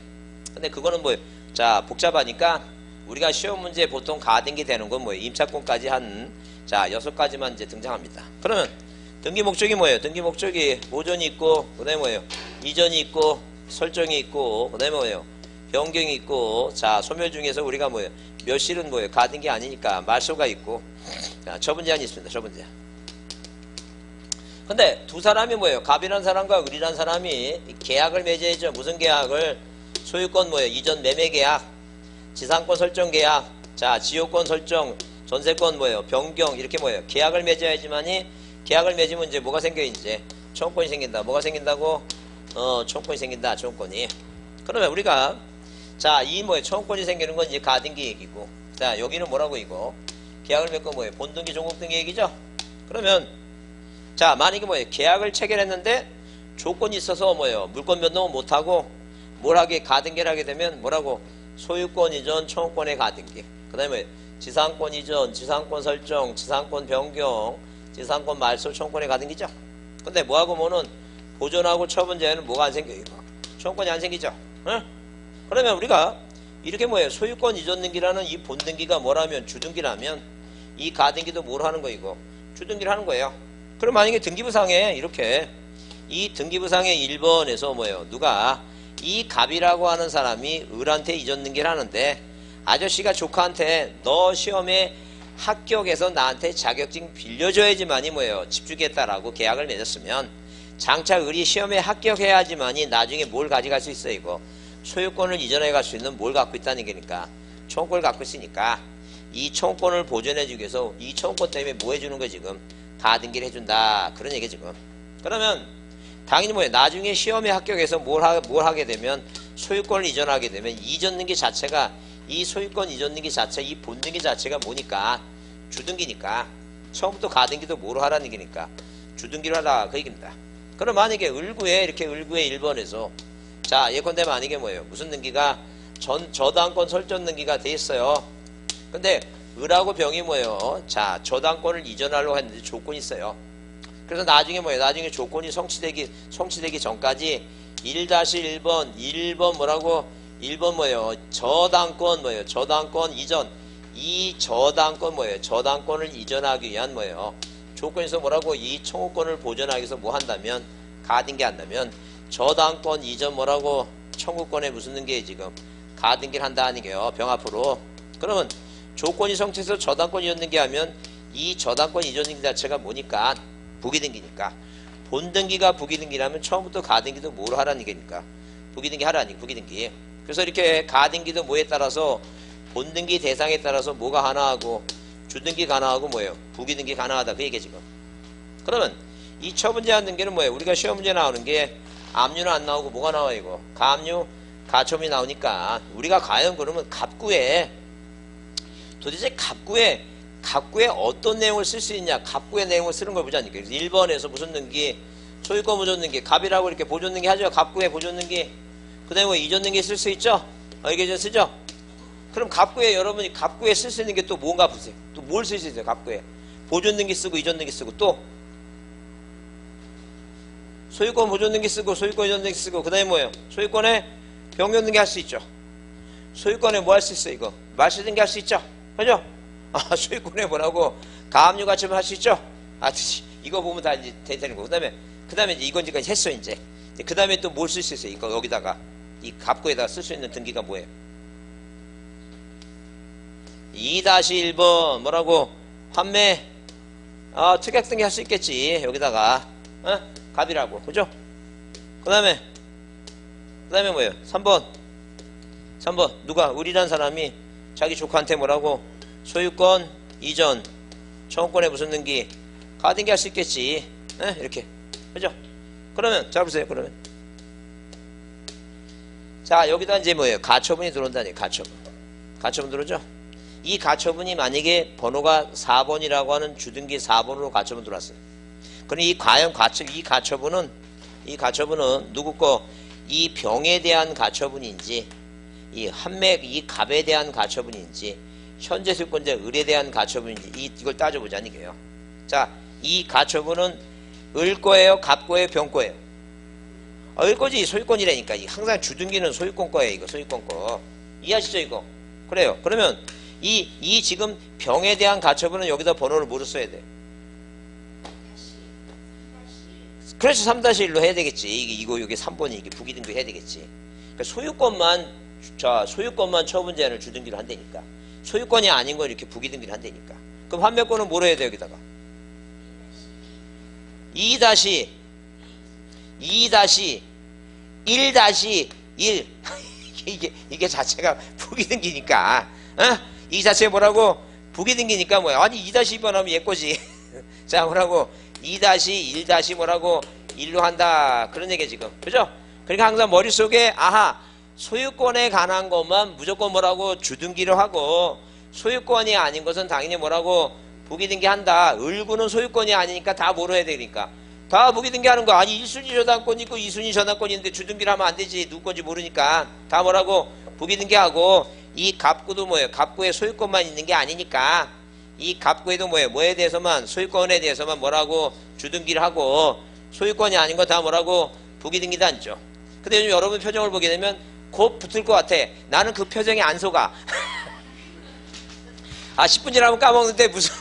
근데 그거는 뭐예요? 자 복잡하니까 우리가 시험 문제에 보통 가등기 되는 건 뭐예요? 임차권까지 한 자 6가지만 이제 등장합니다. 그러면 등기 목적이 뭐예요? 등기 목적이 모전이 있고 그다음에 뭐예요? 이전이 있고 설정이 있고 그다음에 뭐예요? 변경이 있고 자 소멸 중에서 우리가 뭐예요? 멸실은 뭐예요? 가등기 아니니까 말소가 있고 자 처분 제한이 있습니다. 처분 제한. 근데 두 사람이 뭐예요? 갑이라는 사람과 을이라는 사람이 계약을 맺어야죠. 무슨 계약을? 소유권 뭐예요? 이전 매매 계약, 지상권 설정 계약, 자 지역권 설정, 전세권 뭐예요? 변경 이렇게 뭐예요? 계약을 맺어야지만이 계약을 맺으면 이제 뭐가 생겨 이제 청구권이 생긴다. 뭐가 생긴다고? 청구권이 생긴다. 청구권이. 그러면 우리가 자 이 뭐예요? 청구권이 생기는 건 이제 가등기 얘기고 자 여기는 뭐라고 이거? 계약을 맺고 뭐예요? 본등기, 종목등기 얘기죠? 그러면 자 만약에 뭐예요? 계약을 체결했는데 조건이 있어서 뭐예요? 물권 변동을 못하고 뭘 하게 가등기를 하게 되면 뭐라고? 소유권 이전, 청구권의 가등기. 그 다음에 지상권 이전, 지상권 설정, 지상권 변경, 지상권 말소, 청구권의 가등기죠. 근데 뭐하고 뭐는 보존하고 처분 제한은 뭐가 안 생겨요? 이거. 청구권이 안 생기죠. 응? 그러면 우리가 이렇게 뭐예요? 소유권 이전 등기라는 이 본등기가 뭐라면 주등기라면 이 가등기도 뭘 하는 거이고 주등기를 하는 거예요. 그럼 만약에 등기부상에 이렇게 이 등기부상의 1번에서 뭐예요? 누가 이 갑이라고 하는 사람이 을한테 이전 등기를 하는데 아저씨가 조카한테 너 시험에 합격해서 나한테 자격증 빌려줘야지만이 뭐예요? 집 주겠다라고 계약을 맺었으면 장차 을이 시험에 합격해야지만이 나중에 뭘 가져갈 수 있어요? 이거 소유권을 이전해 갈 수 있는 뭘 갖고 있다는 얘기니까 청구권을 갖고 있으니까 이 청구권을 보존해 주기 위해서 이 청구권 때문에 뭐 해주는 거야 지금? 가등기를 해준다 그런 얘기 지금. 그러면 당연히 뭐예요? 나중에 시험에 합격해서 뭘 하게 되면 소유권을 이전하게 되면 이전 등기 자체가 이 소유권 이전 등기 자체 이 본등기 자체가 뭐니까 주등기니까 처음부터 가등기도 뭐로 하라는 얘기니까 주등기로 하라 그 얘기입니다. 그럼 만약에 을구에 이렇게 을구에 1번에서 자 예컨대 만약에 뭐예요? 무슨 등기가 저당권 설정 등기가 돼 있어요. 근데 을하고 병이 뭐예요? 자 저당권을 이전하려고 했는데 조건이 있어요. 그래서 나중에 뭐예요? 나중에 조건이 성취되기 전까지 1-1번 뭐라고 1번 뭐예요? 저당권 뭐예요? 저당권 이전 이 저당권 뭐예요? 저당권을 이전하기 위한 뭐예요? 조건에서 뭐라고 이 청구권을 보존하기 위해서 뭐 한다면 가등기 한다면 저당권 이전 뭐라고 청구권에 무슨 등기에 지금 가등기를 한다는 게요. 병 앞으로. 그러면 조건이 성취해서 저당권 이전 등기하면 이 저당권 이전 등기 자체가 뭐니까 부기등기니까 본등기가 부기등기라면 처음부터 가등기도 뭐로 하라는 얘기니까 부기등기 하라니 부기등기. 그래서 이렇게 가등기도 뭐에 따라서 본등기 대상에 따라서 뭐가 하나하고 주등기 가능하고 뭐예요? 부기등기 가능하다 그 얘기 지금. 그러면 이 처분 제한 등기는 뭐예요? 우리가 시험 문제 나오는 게 압류는 안 나오고 뭐가 나와요 이거? 가압류 가처분이 나오니까 우리가 과연 그러면 갑구에 도대체 갑구에 어떤 내용을 쓸 수 있냐? 갑구의 내용을 쓰는 걸 보자니까. 그래서 1번에서 무슨 등기? 소유권 보존 등기. 갑이라고 이렇게 보존 등기 하죠. 갑구에 보존 등기. 그 다음에 뭐 이전 등기 쓸 수 있죠? 이게 좀 쓰죠? 그럼 갑구에 여러분이 갑구에 쓸 수 있는 게 또 뭔가 보세요. 또 뭘 쓸 수 있어요? 갑구에. 보존 등기 쓰고 이전 등기 쓰고 또 소유권 보존 등기 쓰고 소유권 이전 등기 쓰고 그 다음에 뭐예요? 소유권에 변경 등기 할 수 있죠. 소유권에 뭐 할 수 있어요? 이거. 말소 등기 할 수 있죠? 그죠? 소유권에 뭐라고 가압류 가처분 할 수 있죠? 이거 보면 다 이제 되는 거. 그 다음에 이제 이건 지금 했어 이제. 그 다음에 또 뭘 쓸 수 있어요? 이거 여기다가 이 갑구에다가 쓸 수 있는 등기가 뭐예요? 2-1번 뭐라고 환매 특약 등기 할 수 있겠지. 여기다가 갑이라고 그죠? 그 다음에 뭐예요? 3번 누가 을이란 사람이 자기 조카한테 뭐라고 소유권 이전 청구권에 무슨 등기 가등기 할 수 있겠지. 이렇게 그죠? 그러면 자 보세요. 그러면 자 여기다 이제 뭐예요? 가처분이 들어온다니. 가처분 들어오죠? 이 가처분이 만약에 번호가 4번이라고 하는 주등기 4번으로 가처분 들어왔어요. 그럼 과연 이 가처분은 누구 거? 이 병에 대한 가처분인지 이 한맥 이 갑에 대한 가처분인지 현재 소유권자 을에 대한 가처분인지 이걸 따져보자는 얘기예요. 자, 이 가처분은 을 거예요? 갑 거예요? 병 거예요? 을 거지. 소유권이라니까. 항상 주등기는 소유권 거예요. 이거 소유권 거. 이해하시죠 이거? 그래요. 그러면 이 지금 병에 대한 가처분은 여기다 번호를 뭐로 써야 돼? 그래서 3-1로 해야 되겠지. 이게 3번이 이게 부기등기 해야 되겠지. 그러니까 소유권만 처분 제한을 주등기로 한다니까. 소유권이 아닌 건 이렇게 부기등기를 한다니까. 그럼 환매권은 뭐로 해야 돼 여기다가? 2-1 이게 자체가 부기등기니까. 이 자체가 뭐라고? 부기등기니까 뭐야? 아니 2-2번 하면 얘 거지. 자 뭐라고? 2-1 뭐라고? 1로 한다. 그런 얘기야 지금. 그죠? 그러니까 항상 머릿속에 소유권에 관한 것만 무조건 뭐라고? 주등기로 하고 소유권이 아닌 것은 당연히 뭐라고? 부기등기 한다. 을구는 소유권이 아니니까 다 뭐로 해야 되니까. 다 부기등기 하는 거. 아니 1순위 저당권이 있고 2순위 저당권이 있는데 주등기를 하면 안 되지. 누구 건지 모르니까. 다 뭐라고? 부기등기 하고 이 갑구도 뭐예요? 갑구에 소유권만 있는 게 아니니까 이 갑구에도 뭐예요? 뭐에 대해서만 소유권에 대해서만 뭐라고? 주등기를 하고 소유권이 아닌 거 다 뭐라고? 부기등기도 앉죠. 근데 요즘 여러분 표정을 보게 되면 곧 붙을 것 같아. 나는 그 표정에 안 속아. 10분 지나면 까먹는데 무슨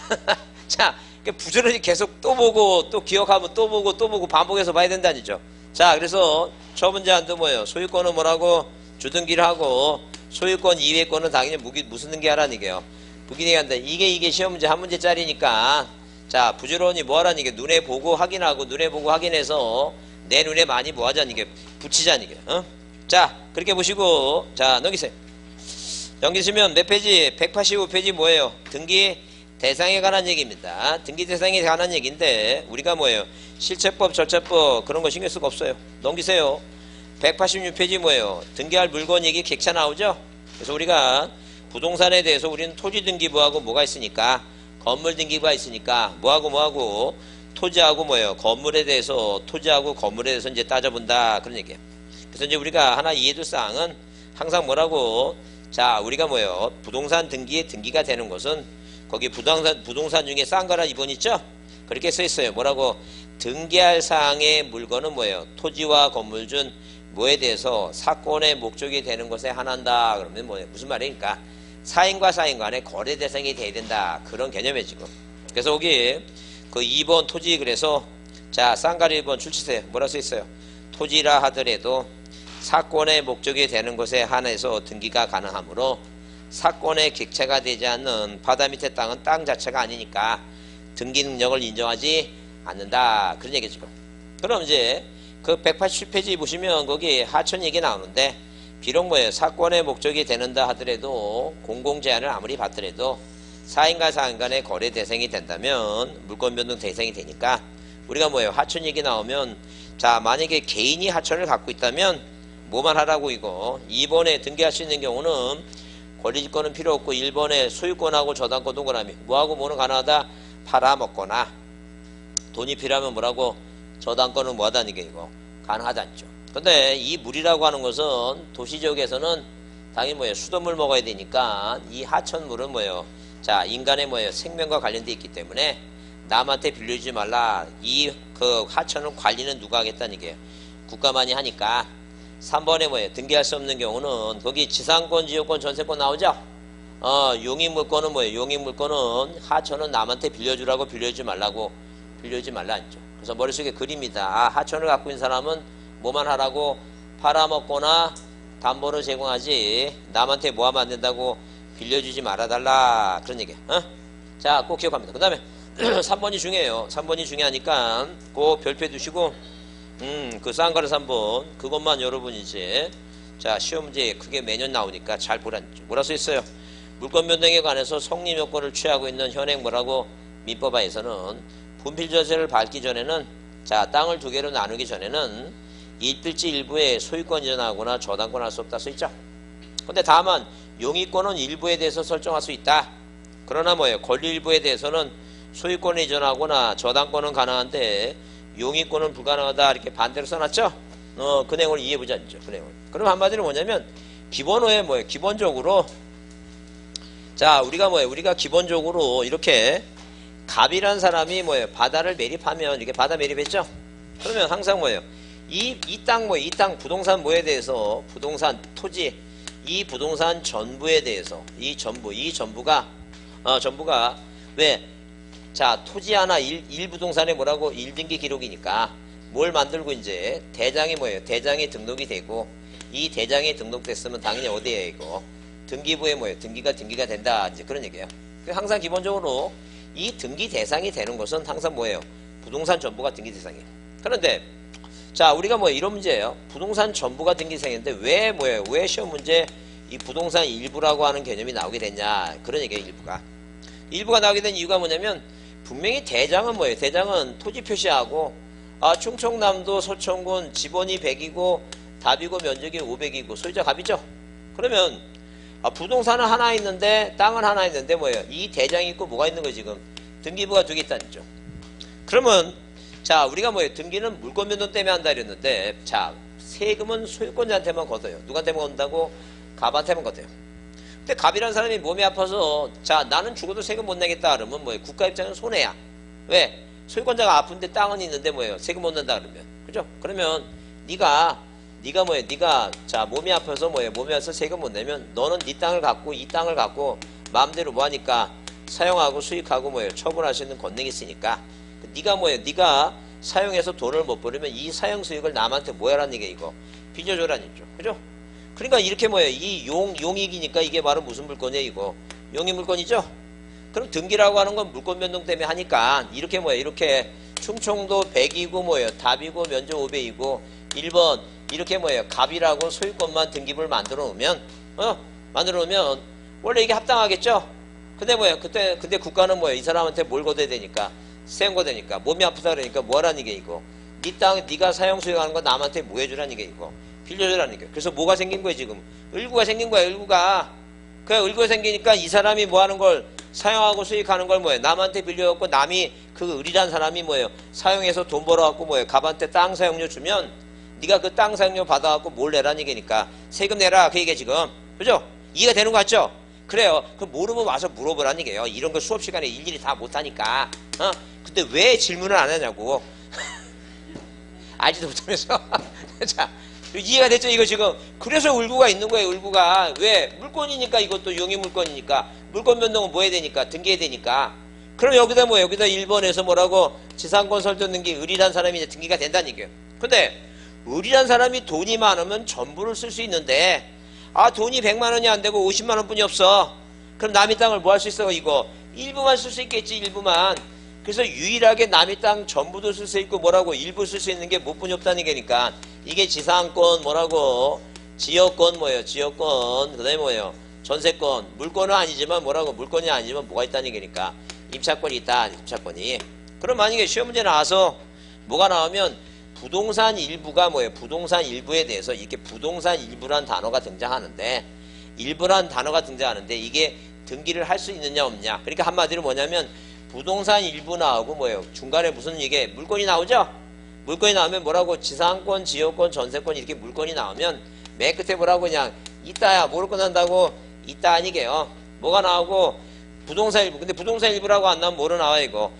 자, 부지런히 계속 또 보고 또 기억하면 또 보고 또 보고 반복해서 봐야 된다니죠. 자, 그래서 처분 제한도 뭐예요? 소유권은 뭐라고? 주등기를 하고 소유권 이외의 권은 당연히 무슨 등기하라는 얘기예요. 무기등기한다. 이게 시험 문제 한 문제짜리니까 자, 부지런히 뭐 하라는 얘기예요? 눈에 보고 확인하고 눈에 보고 확인해서 내 눈에 많이 뭐 하자는 얘기예요? 붙이자는 얘기예요. 어? 자, 그렇게 보시고 자, 넘기세요. 넘기시면 몇 페이지? 185페이지 뭐예요? 등기 대상에 관한 얘기입니다. 등기 대상에 관한 얘기인데 우리가 뭐예요? 실체법, 절차법 그런 거 신경 쓸 거 없어요. 넘기세요. 186페이지 뭐예요? 등기할 물건 얘기 객차 나오죠? 그래서 우리가 부동산에 대해서 우리는 토지등기부하고 뭐가 있으니까 건물등기부가 있으니까 뭐하고 토지하고 뭐예요? 건물에 대해서 토지하고 건물에 대해서 이제 따져본다 그런 얘기예요. 그래서 이제 우리가 하나 이해도 사항은 항상 뭐라고 자, 우리가 뭐예요? 부동산 등기에 등기가 되는 것은 거기 부동산 중에 싼 거라 2번 있죠? 그렇게 써 있어요. 뭐라고? 등기할 사항의 물건은 뭐예요? 토지와 건물 중 뭐에 대해서 사건의 목적이 되는 것에 한한다. 그러면 뭐예요? 무슨 말이니까? 사인과 사인 간의 거래 대상이 돼야 된다. 그런 개념이에요, 지금. 그래서 여기 그 2번 토지 그래서 자, 쌍가리 1번 출치세 뭐라 써 있어요? 토지라 하더라도 사건의 목적이 되는 것에 한해서 등기가 가능하므로 사건의 객체가 되지 않는 바다 밑의 땅은 땅 자체가 아니니까 등기 능력을 인정하지 않는다. 그런 얘기죠. 그럼 이제 그 187페이지 보시면 거기 하천 얘기 나오는데 비록 뭐예요? 사건의 목적이 되는다 하더라도 공공제한을 아무리 받더라도 사인과 사인 간의 거래 대상이 된다면 물권 변동 대상이 되니까 우리가 뭐예요? 하천 얘기 나오면 자, 만약에 개인이 하천을 갖고 있다면 뭐만 하라고 이거 2번에 등기할 수 있는 경우는 권리지권은 필요 없고 1번에 소유권하고 저당권 동그라미 뭐하고 뭐는 가능하다? 팔아먹거나 돈이 필요하면 뭐라고? 저당권은 뭐하다는 게 이거 가능하다죠. 근데 이 물이라고 하는 것은 도시지역에서는 당연히 뭐예요? 수돗물 먹어야 되니까 이 하천물은 뭐예요? 자, 인간의 뭐예요? 생명과 관련돼 있기 때문에 남한테 빌려주지 말라. 이 그 하천은 관리는 누가 하겠다는 게 국가만이 하니까 3번에 뭐예요? 등기할 수 없는 경우는 거기 지상권, 지역권, 전세권 나오죠? 용익물권은 뭐예요? 용익물권은 하천은 남한테 빌려주라고 빌려주지 말라고 빌려주지 말라 했죠. 그래서 머릿속에 그립니다. 하천을 갖고 있는 사람은 뭐만 하라고? 팔아먹거나 담보를 제공하지 남한테 뭐 하면 안 된다고 빌려주지 말아달라. 그런 얘기예요. 자, 꼭 기억합니다. 그 다음에 3번이 중요해요. 3번이 중요하니까 꼭 별표해 두시고 그 쌍가루 3번 그것만 여러분이 이제 자, 시험 문제 크게 매년 나오니까 잘 보라죠. 뭐라 써 있어요? 물권 변동에 관해서 성립 요건을 취하고 있는 현행 뭐라고? 민법하에서는 분필저세를 밟기 전에는 자, 땅을 두 개로 나누기 전에는 일필지 일부에 소유권 이전하거나 저당권 할 수 없다 써 있죠. 근데 다만 용익권은 일부에 대해서 설정할 수 있다. 그러나 뭐예요? 권리 일부에 대해서는 소유권을 이전하거나 저당권은 가능한데 용익권은 불가능하다. 이렇게 반대로 써놨죠. 그 내용을 이해해보자. 그 내용을. 그럼 한마디로 뭐냐면 기본호에 뭐예요? 기본적으로 자, 우리가 뭐예요? 우리가 기본적으로 이렇게 갑이란 사람이 뭐예요? 바다를 매립하면 이렇게 바다 매립했죠? 그러면 항상 뭐예요? 이 땅 뭐예요? 이 땅 부동산 뭐에 대해서 부동산 토지 이 부동산 전부에 대해서 이 전부가 왜? 자, 토지 하나 1부동산에 뭐라고? 1등기 기록이니까 뭘 만들고 이제 대장이 뭐예요? 대장에 등록이 되고 이 대장에 등록됐으면 당연히 어디에 이거 등기부에 뭐예요? 등기가 된다. 이제 그런 얘기예요. 항상 기본적으로 이 등기 대상이 되는 것은 항상 뭐예요? 부동산 전부가 등기 대상이에요. 그런데 자, 우리가 뭐 이런 문제예요. 부동산 전부가 등기 대상인데 왜 뭐예요? 왜 시험 문제 이 부동산 일부라고 하는 개념이 나오게 됐냐? 그런 얘기예요. 일부가 나오게 된 이유가 뭐냐면 분명히 대장은 뭐예요? 대장은 토지 표시하고 충청남도 서천군 지번이 100이고 답이고 면적이 500이고 소유자 갑이죠? 그러면 부동산은 하나 있는데 땅은 하나 있는데 뭐예요? 이 대장이 있고 뭐가 있는 거예요? 지금 등기부가 두 개 있다는 거죠. 그러면 자, 우리가 뭐예요? 등기는 물권 변동 때문에 한다 이랬는데 자, 세금은 소유권자한테만 걷어요. 누구한테만 걷는다고? 갑한테만 걷어요. 근데 갑이라는 사람이 몸이 아파서 자, 나는 죽어도 세금 못 내겠다 그러면 뭐예요? 국가 입장은 손해야. 왜? 소유권자가 아픈데 땅은 있는데 뭐예요? 세금 못 낸다 그러면. 그죠? 그러면 네가 네가 뭐야? 네가 자 몸이 아파서 뭐야? 몸이 아파서 세금 못 내면 너는 네 땅을 갖고 이 땅을 갖고 마음대로 뭐 하니까 사용하고 수익하고 뭐예요? 처분할 수 있는 권능이 있으니까 네가 뭐예요? 네가 사용해서 돈을 못 벌으면 이 사용 수익을 남한테 뭐 하라는 얘기야 이거? 빌려줘라는 얘기죠. 그죠? 그러니까 이렇게 뭐예요? 이 용익이니까 이게 바로 무슨 물건이에요 이거? 용익 물건이죠? 그럼 등기라고 하는 건 물권 변동 때문에 하니까 이렇게 뭐예요? 이렇게 충청도 100이고 뭐예요? 답이고 면적 500이고 1번 이렇게 뭐예요? 갑이라고 소유권만 등기부를 만들어 놓으면 만들어 놓으면 원래 이게 합당하겠죠? 근데 뭐예요? 근데 국가는 뭐예요? 이 사람한테 뭘 걷어야 되니까? 세금 걷어야 되니까 몸이 아프다 그러니까 뭐 하라는 게 이거? 네 땅 네가 사용 수익하는 거 남한테 뭐 해주라는 게 이거? 빌려주라는 게. 그래서 뭐가 생긴 거예요 지금? 을구가 생긴 거야 을구가. 그 을구가 생기니까 이 사람이 뭐 하는 걸 사용하고 수익하는 걸 뭐예요? 남한테 빌려갖고 남이 그 을이란 사람이 뭐예요? 사용해서 돈 벌어갖고 뭐예요? 갑한테 땅 사용료 주면 네가 그 땅 사용료 받아갖고 뭘 내라는 얘기니까 세금 내라 그 얘기야 지금. 그죠? 이해가 되는 거 같죠? 그래요. 그 모르면 와서 물어보라는 얘기예요. 이런 거 수업 시간에 일일이 다 못하니까. 근데 왜 질문을 안 하냐고. 알지도 못하면서. 자, 이해가 됐죠 이거 지금. 그래서 을구가 있는 거예요 을구가. 왜? 물권이니까 이것도 용의 물권이니까. 물권 변동은 뭐 해야 되니까? 등기해야 되니까. 그럼 여기다 뭐 여기다 1번에서 뭐라고? 지상권 설정 등기 을이란 사람이 이제 등기가 된다는 얘기예요. 근데 을이란 사람이 돈이 많으면 전부를 쓸 수 있는데 돈이 100만 원이 안 되고 50만 원뿐이 없어. 그럼 남의 땅을 뭐 할 수 있어 이거? 일부만 쓸 수 있겠지 일부만. 그래서 유일하게 남의 땅 전부도 쓸 수 있고 뭐라고 일부 쓸 수 있는 게 뭐뿐이 없다는 얘기니까 이게 지상권 뭐라고 지역권 뭐예요 지역권 그 다음에 뭐예요 전세권 물권은 아니지만 뭐라고 물권이 아니지만 뭐가 있다는 얘기니까 임차권이 있다 임차권이. 그럼 만약에 시험 문제 나와서 뭐가 나오면 부동산 일부가 뭐예요 부동산 일부에 대해서 이렇게 부동산 일부란 단어가 등장하는데 일부란 단어가 등장하는데 이게 등기를 할 수 있느냐 없냐. 그러니까 한마디로 뭐냐면 부동산 일부 나오고 뭐예요 중간에 무슨 이게 물권이 나오죠. 물권이 나오면 뭐라고 지상권 지역권 전세권 이렇게 물권이 나오면 맨 끝에 뭐라고 그냥 있다야 뭐를 끝난다고 있다 아니게요. 뭐가 나오고 부동산 일부. 근데 부동산 일부라고 안 나오면 뭐로 나와 이거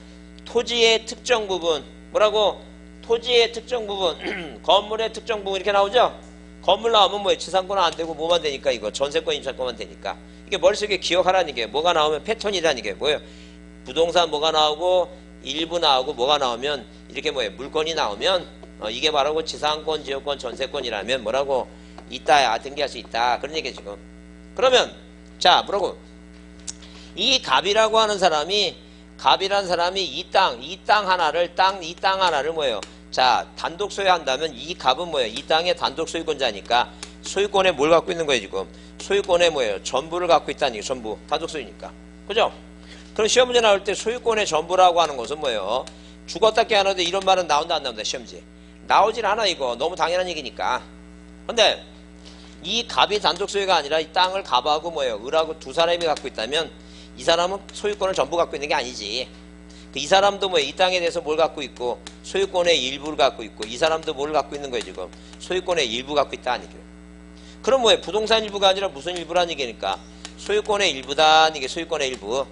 토지의 특정 부분 뭐라고 토지의 특정 부분 건물의 특정 부분 이렇게 나오죠. 건물 나오면 뭐예요 지상권은 안 되고 뭐만 되니까 이거 전세권 임차권만 되니까 이게 머릿속에 기억하라는 게 뭐가 나오면 패턴이라는 게 뭐예요 부동산 뭐가 나오고 일부 나오고 뭐가 나오면 이렇게 뭐예요 물권이 나오면 이게 바로 지상권 지역권 전세권이라면 뭐라고 있다야 등기할 수 있다 그런 얘기예요 지금. 그러면 자 뭐라고 이 갑이라고 하는 사람이 갑이라는 사람이 이 땅 하나를 뭐예요 자 단독 소유한다면 이 갑은 뭐예요 이 땅의 단독 소유권자니까 소유권에 뭘 갖고 있는 거예요 지금 소유권에 뭐예요 전부를 갖고 있다는 얘기 전부 단독 소유니까. 그죠? 그럼 시험 문제 나올 때 소유권의 전부라고 하는 것은 뭐예요? 죽었다 깨어나는데 이런 말은 나온다 안 나온다 시험지? 나오질 않아 이거. 너무 당연한 얘기니까. 근데 이 갑이 단독 소유가 아니라 이 땅을 갑하고 뭐예요? 을하고 두 사람이 갖고 있다면 이 사람은 소유권을 전부 갖고 있는 게 아니지. 이 사람도 뭐예요? 이 땅에 대해서 뭘 갖고 있고 소유권의 일부를 갖고 있고 이 사람도 뭘 갖고 있는 거예요 지금? 소유권의 일부 갖고 있다 아니죠. 그럼 뭐예요? 부동산 일부가 아니라 무슨 일부라는 얘기니까 소유권의 일부다 이게 소유권의 일부.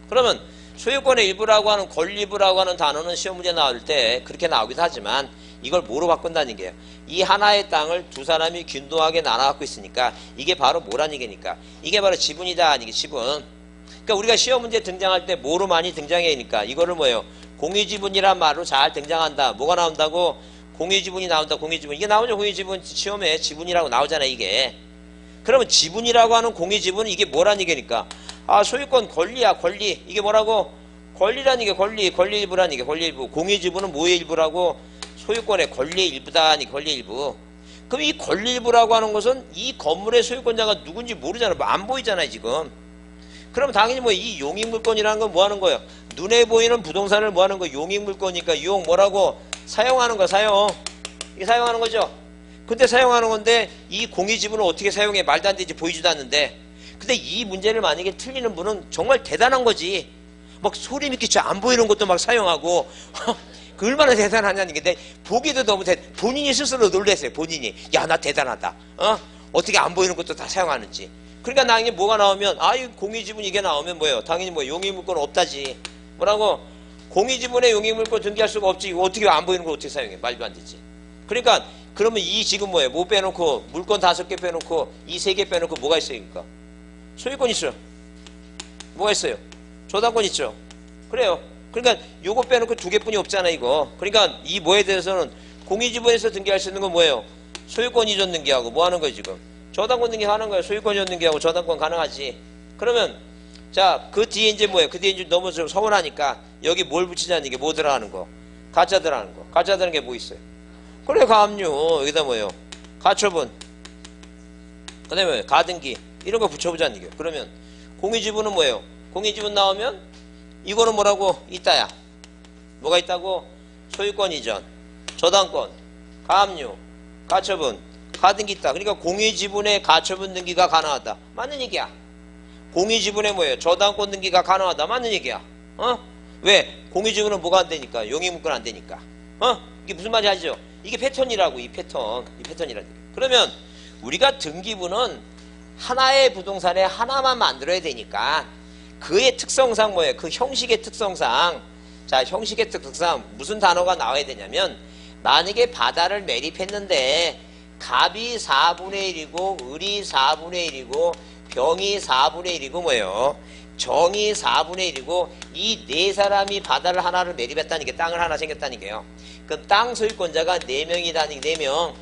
그러면 소유권의 일부라고 하는 권리부라고 하는 단어는 시험 문제 나올 때 그렇게 나오기도 하지만 이걸 뭐로 바꾼다는 얘기예요? 이 하나의 땅을 두 사람이 균등하게 나눠 갖고 있으니까 이게 바로 뭐라는 얘기니까 이게 바로 지분이다 아니게 지분. 그러니까 우리가 시험 문제 등장할 때 뭐로 많이 등장해니까 이거를 뭐예요? 공유지분이란 말로 잘 등장한다. 뭐가 나온다고? 공유지분이 나온다. 공유지분. 이게 나오죠. 공유지분 시험에 지분이라고 나오잖아요. 이게. 그러면 지분이라고 하는 공유지분은 이게 뭐라는 얘기니까 소유권 권리야 권리. 이게 뭐라고? 권리라는 게 권리 일부라는 게 권리 일부. 공유지분은 뭐의 일부라고? 소유권의 권리의 일부다. 권리의 일부. 그럼 이 권리 일부라고 하는 것은 이 건물의 소유권자가 누군지 모르잖아. 안 보이잖아요 지금. 그럼 당연히 뭐 이 용익물권이라는 건 뭐 하는 거예요? 눈에 보이는 부동산을 뭐 하는 거예요? 용익물권이니까 용 뭐라고? 사용하는 거 사용. 이게 사용하는 거죠. 근데 사용하는 건데 이 공유지분을 어떻게 사용해? 말도 안 되지. 보이지도 않는데. 근데 이 문제를 만약에 틀리는 분은 정말 대단한 거지. 막 소리 믿기지 안 보이는 것도 막 사용하고 그 얼마나 대단하냐는 게 내 보기도 너무 본인이 스스로 놀랐어요. 본인이. 야, 나 대단하다. 어떻게 안 보이는 것도 다 사용하는지. 그러니까 당연히 뭐가 나오면 이 공유지분 이게 나오면 뭐예요? 당연히 뭐 용익물권 없다지. 뭐라고? 공유지분에 용익물권 등기할 수가 없지. 어떻게 안 보이는 걸 어떻게 사용해? 말도 안 되지. 그러니까 그러면 이 지금 뭐예요? 뭐 빼놓고 물건 5개 빼놓고 이 3개 빼놓고 뭐가 있어요? 그러니까 소유권 있어요. 뭐가 있어요? 저당권 있죠. 그래요. 그러니까 요거 빼놓고 2개뿐이 없잖아 이거. 그러니까 이 뭐에 대해서는 공유지분에서 등기할 수 있는 건 뭐예요? 소유권 이전 등기하고 뭐 하는 거예요 지금? 저당권 등기하는 거예요. 소유권 이전 등기하고 저당권 가능하지. 그러면 자 그 뒤에 이제 뭐예요? 그 뒤에 이제 너무 좀 서운하니까 여기 뭘 붙이자는 게 뭐 들어가는 거? 가짜 들어가는 거. 가짜 들어가는 게 뭐 있어요? 그래 가압류 여기다 뭐예요? 가처분 그 다음에 가등기 이런 거 붙여보자는 얘기예요. 그러면 공유지분은 뭐예요? 공유지분 나오면 이거는 뭐라고? 있다야. 뭐가 있다고? 소유권 이전, 저당권, 가압류, 가처분, 가등기 있다. 그러니까 공유지분의 가처분 등기가 가능하다. 맞는 얘기야. 공유지분의 뭐예요? 저당권 등기가 가능하다. 맞는 얘기야. 어? 왜? 공유지분은 뭐가 안 되니까? 용익물권 안 되니까. 어? 이게 무슨 말인지 아시죠? 이게 패턴이라고. 이 패턴이라는 얘기예요. 그러면 우리가 등기부는 하나의 부동산에 하나만 만들어야 되니까 그의 특성상 뭐예요? 그 형식의 특성상 자 형식의 특성상 무슨 단어가 나와야 되냐면 만약에 바다를 매립했는데 갑이 4분의 1이고 을이 4분의 1이고 병이 4분의 1이고 뭐예요? 정이 4분의 1이고 이 네 사람이 바다를 하나를 매립했다는 게 땅을 하나 생겼다는 게요. 그럼 땅 소유권자가 4명이라는 게 4명.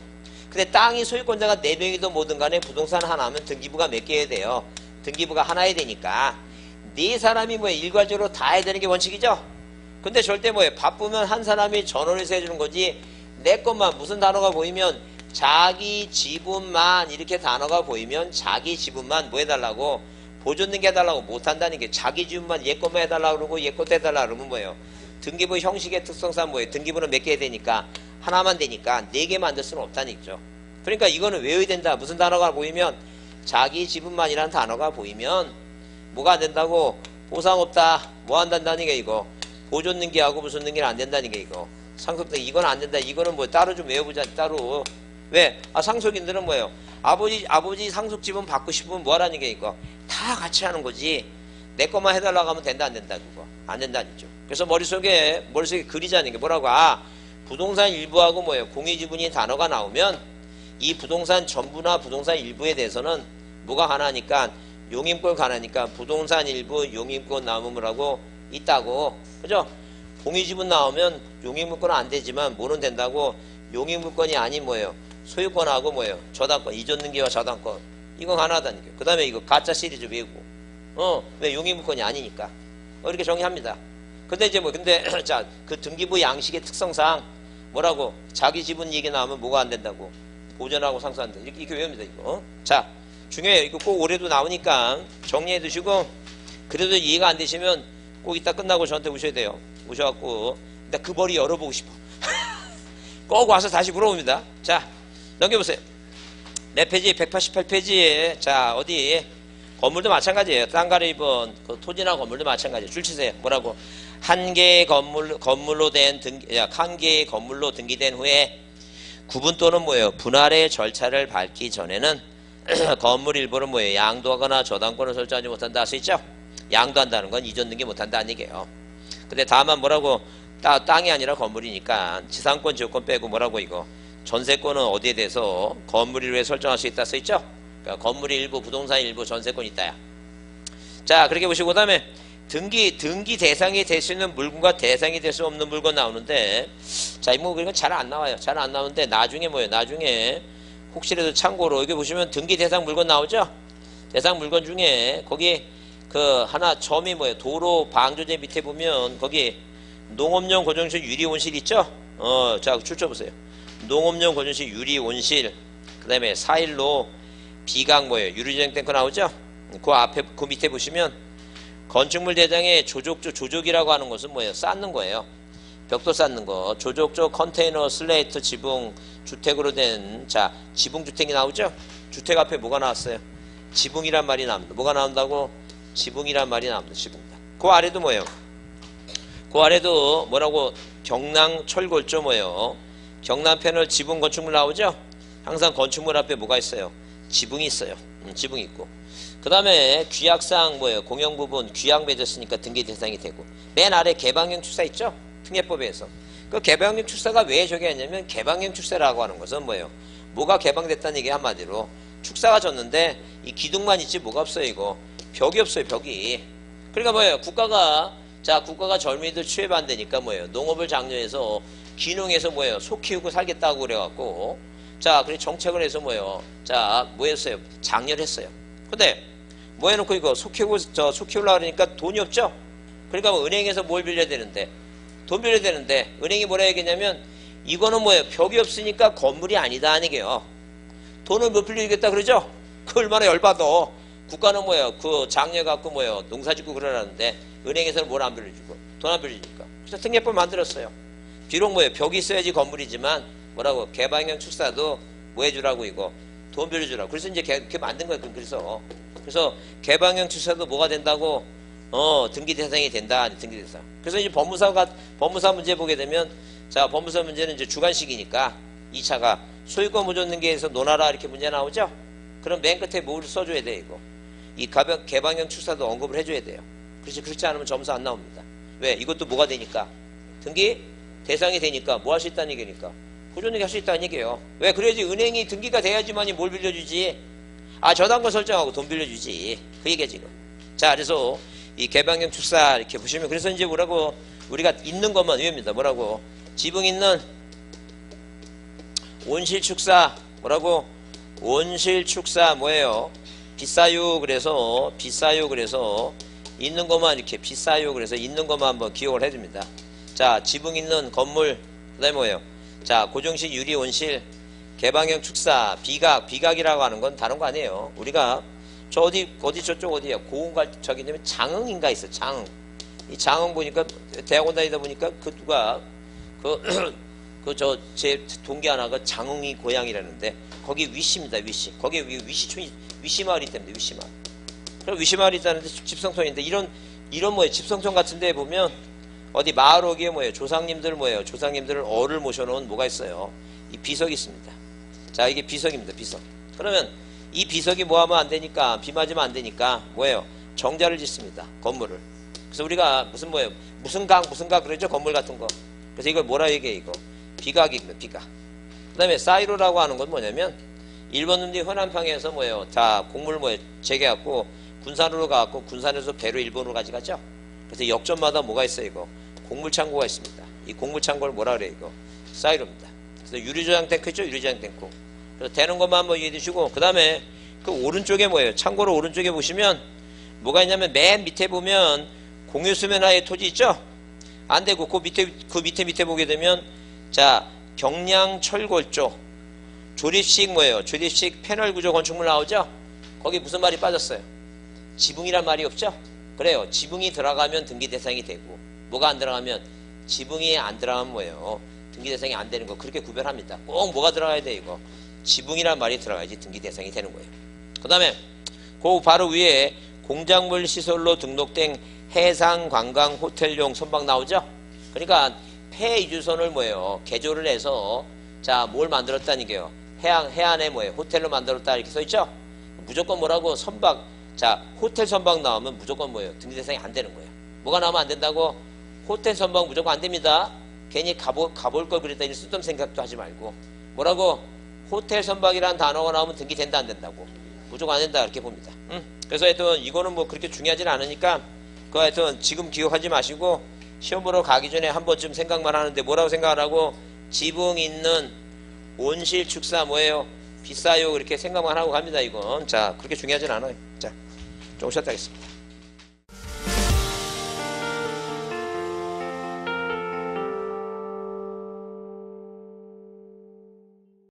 근데 땅이 소유권자가 4명이든 뭐든 간에 부동산 하나 하면 등기부가 몇 개여야 돼요? 등기부가 하나야 되니까 네 사람이 뭐예요? 일괄적으로 다 해야 되는 게 원칙이죠? 근데 절대 뭐예요? 바쁘면 한 사람이 전원해서 해주는 거지 내 것만 무슨 단어가 보이면 자기 지분만 이렇게 단어가 보이면 자기 지분만 뭐 해달라고? 보존 등기 해달라고 못한다는 게 자기 지분만 얘 것만 해달라고 그러고 얘 것도 해달라고 그러면 뭐예요? 등기부 형식의 특성상 뭐예요? 등기부는 몇 개 해야 되니까 하나만 되니까 4개 만들 수는 없다는 얘기죠. 그러니까 이거는 외워야 된다. 무슨 단어가 보이면 자기 지분만이라는 단어가 보이면 뭐가 안 된다고? 보상 없다. 뭐 한다는 게 이거. 보존 등기하고 무슨 등기는 안 된다는 게 이거. 상속 등기 이건 안 된다. 이거는 뭐 따로 좀 외워보자. 따로. 왜? 아 상속인들은 뭐예요? 아버지 상속 지분 받고 싶으면 뭐 하라는 게 이거. 다 같이 하는 거지. 내 것만 해달라고 하면 된다 안 된다 그거. 안 된다는 거죠. 그래서 머릿속에 그리자는 게 뭐라고? 아 부동산 일부하고 뭐예요? 공유지분이 단어가 나오면 이 부동산 전부나 부동산 일부에 대해서는 뭐가 가능하니까 용임권 가능하니까 부동산 일부 용임권 나무물하고 있다고. 그죠? 공유지분 나오면 용익물권은 안 되지만 뭐는 된다고? 용익물권이 아닌 뭐예요? 소유권하고 뭐예요? 저당권, 이전 등기와 저당권. 이건 가능하다는 거예요. 그 다음에 이거 가짜 시리즈 외우고. 왜 용익물권이 아니니까. 이렇게 정의합니다. 근데 이제 자, 그 등기부 양식의 특성상 뭐라고? 자기 지분 얘기 나오면 뭐가 안 된다고? 보존하고 상수한다. 이렇게 외웁니다, 이거. 자, 중요해요. 이거 꼭 올해도 나오니까 정리해 두시고, 그래도 이해가 안 되시면 꼭 이따 끝나고 저한테 오셔야 돼요. 오셔갖고, 나 그 머리 열어보고 싶어. 꼭 와서 다시 물어봅니다. 자, 넘겨보세요. 몇 페이지? 188페이지에, 자, 어디? 건물도 마찬가지예요. 땅가리 입은 그 토지나 건물도 마찬가지예요. 줄 치세요. 뭐라고? 한 개의 건물로 등기된 후에 구분 또는 뭐예요? 분할의 절차를 밟기 전에는 건물 일부는 뭐예요? 양도하거나 저당권을 설정하지 못한다 할 수 있죠? 양도한다는 건 이전 등기 못한다는 얘기예요. 근데 다만 뭐라고? 땅이 아니라 건물이니까 지상권, 지역권 빼고 뭐라고 이거? 전세권은 어디에 대해서 건물 일부에 설정할 수 있다 써 있죠? 그러니까 건물 일부, 부동산 일부, 전세권 있다야. 자, 그렇게 보시고 그다음에 등기 대상이 될 수 있는 물건과 대상이 될 수 없는 물건 나오는데, 자, 이 뭐 이건 잘 안 나와요. 잘 안 나오는데 나중에 뭐예요? 나중에 혹시라도 참고로 여기 보시면 등기 대상 물건 나오죠? 대상 물건 중에 거기 그 하나 점이 뭐예요? 도로 방조제 밑에 보면 거기 농업용 고정식 유리온실 있죠? 자, 출처 보세요. 농업용 고정식 유리온실. 그다음에 4일로 비강 뭐예요? 유리전 탱크 나오죠? 그 앞에 그 밑에 보시면 건축물 대장에 조족이라고 하는 것은 뭐예요? 쌓는 거예요. 벽돌 쌓는 거. 조족조 컨테이너 슬레이트 지붕 주택으로 된 자 지붕주택이 나오죠? 주택 앞에 뭐가 나왔어요? 지붕이란 말이 나옵니다. 뭐가 나온다고? 지붕이란 말이 나옵니다. 지붕. 그 아래도 뭐예요? 그 아래도 뭐라고? 경남 철골조 뭐예요? 경남 패널 지붕 건축물 나오죠? 항상 건축물 앞에 뭐가 있어요? 지붕이 있어요. 지붕이 있고. 그 다음에 규약상 뭐예요? 공영 부분 규약 맺었으니까 등기 대상이 되고. 맨 아래 개방형 투자 있죠? 특례법에서. 그 개방형 축사가 왜 저기 했냐면 개방형 축사라고 하는 것은 뭐예요? 뭐가 개방됐다는 얘기 한마디로 축사가 졌는데 이 기둥만 있지 뭐가 없어요 이거. 벽이 없어요 벽이. 그러니까 뭐예요? 국가가 젊은이들 취업 안 되니까 뭐예요? 농업을 장려해서 기농해서 뭐예요? 소 키우고 살겠다고 그래갖고 그래 정책을 해서 뭐예요? 뭐 했어요? 장려를 했어요. 근데 뭐 해놓고 이거 소 키우려고 그러니까 돈이 없죠? 그러니까 뭐 은행에서 뭘 빌려야 되는데 돈 빌려야 되는데 은행이 뭐라 얘기냐면 이거는 뭐예요? 벽이 없으니까 건물이 아니다 아니게요. 돈을 못 빌리겠다 그러죠? 그 얼마나 열받아. 국가는 뭐예요? 그 장려해갖고 뭐예요? 농사짓고 그러라는데 은행에서는 뭘 안 빌려주고 돈 안 빌려주니까. 그래서 특례법 만들었어요. 비록 뭐예요? 벽이 있어야지 건물이지만 뭐라고 개방형 축사도 뭐 해주라고 이거 돈 빌려주라고. 그래서 이제 그렇게 만든 거예요. 그래서 개방형 축사도 뭐가 된다고 등기 대상이 된다. 등기 대상. 그래서 이제 법무사 문제 보게 되면 법무사 문제는 이제 주관식이니까 2차가 소유권 무전등기에서 논하라 이렇게 문제 나오죠. 그럼 맨 끝에 뭐를 써줘야 돼 이거. 이 개방형 축사도 언급을 해줘야 돼요. 그렇지 않으면 점수 안 나옵니다. 왜? 이것도 뭐가 되니까 등기 대상이 되니까 뭐 할 수 있다는 얘기니까 보존등기 할 수 있다는 얘기예요. 왜? 그래야지 은행이 등기가 돼야지만이 뭘 빌려주지. 저당권 설정하고 돈 빌려주지. 그 얘기야 지금. 그래서 이 개방형 축사 이렇게 보시면 그래서 이제 뭐라고 우리가 있는 것만 외웁니다. 뭐라고 지붕 있는 온실 축사 뭐라고 온실 축사 뭐예요? 비싸요. 그래서 있는 것만 이렇게 비싸요. 그래서 있는 것만 한번 기억을 해줍니다. 지붕 있는 건물 그다음에 뭐예요? 고정식 유리 온실 개방형 축사 비각이라고 하는 건 다른 거 아니에요. 우리가 저쪽 어디야? 고흥 갈 저기 있냐면 장흥인가 있어. 장흥. 이 장흥 보니까 대학원 다니다 보니까 제 동기 하나가 장흥이 고향이라는데 거기 위시입니다. 위시. 거기 위시마을이 때문에 위시마을. 그럼 위시마을이 있다는데 집성촌인데 이런 뭐예요? 집성촌 같은데 보면 어디 마을 오기에 뭐예요? 조상님들 조상님들을 어를 모셔놓은 뭐가 있어요? 이 비석이 있습니다. 이게 비석입니다. 비석. 그러면 이 비석이 뭐 하면 안 되니까 비 맞으면 안 되니까 뭐예요? 정자를 짓습니다. 건물을. 그래서 우리가 무슨 각 그러죠? 건물 같은 거. 그래서 이걸 뭐라 얘기해 이거? 비각입니다. 비각. 그 다음에 사이로라고 하는 건 뭐냐면 일본 놈들이 허남평에서 곡물 재개갖고 군산으로 가갖고 군산에서 배로 일본으로 가져가죠. 그래서 역전마다 뭐가 있어요 이거? 곡물창고가 있습니다. 이 곡물창고를 뭐라 그래요 이거? 사이로입니다. 그래서 유리저장 탱크 있죠? 유리저장 탱크. 그래서 되는 것만 한번 이해해 주시고 그 다음에 그 오른쪽에 뭐예요? 참고로 오른쪽에 보시면 뭐가 있냐면 맨 밑에 보면 공유수면하에 토지 있죠? 안 되고 그 밑에 보게 되면 경량철골조 조립식 조립식 패널 구조 건축물 나오죠? 거기 무슨 말이 빠졌어요? 지붕이란 말이 없죠? 그래요. 지붕이 들어가면 등기 대상이 되고 뭐가 안 들어가면 지붕이 안 들어가면 등기 대상이 안 되는 거 그렇게 구별합니다. 꼭 뭐가 들어가야 돼 이거? 지붕이란 말이 들어가야지 등기 대상이 되는 거예요. 그 다음에 그 바로 위에 공작물 시설로 등록된 해상 관광 호텔용 선박 나오죠? 그러니까 폐이주선을 개조를 해서 뭘 만들었다는 게요. 해안에 호텔로 만들었다 이렇게 써있죠? 무조건 뭐라고 선박 호텔 선박 나오면 무조건 등기 대상이 안 되는 거예요. 뭐가 나오면 안 된다고? 호텔 선박 무조건 안 됩니다. 괜히 가볼 걸 그랬다 이런 쓸데없는 생각도 하지 말고 뭐라고? 호텔 선박이라는 단어가 나오면 등기 된다 안 된다고? 무조건 안 된다 이렇게 봅니다. 그래서 하여튼 이거는 그렇게 중요하지는 않으니까 그 하여튼 지금 기억하지 마시고 시험 보러 가기 전에 한 번쯤 생각만 하는데 뭐라고 생각하라고? 지붕 있는 온실 축사 비싸요 그렇게 생각만 하고 갑니다 이건. 그렇게 중요하진 않아요. 조금 쉬었다 하겠습니다.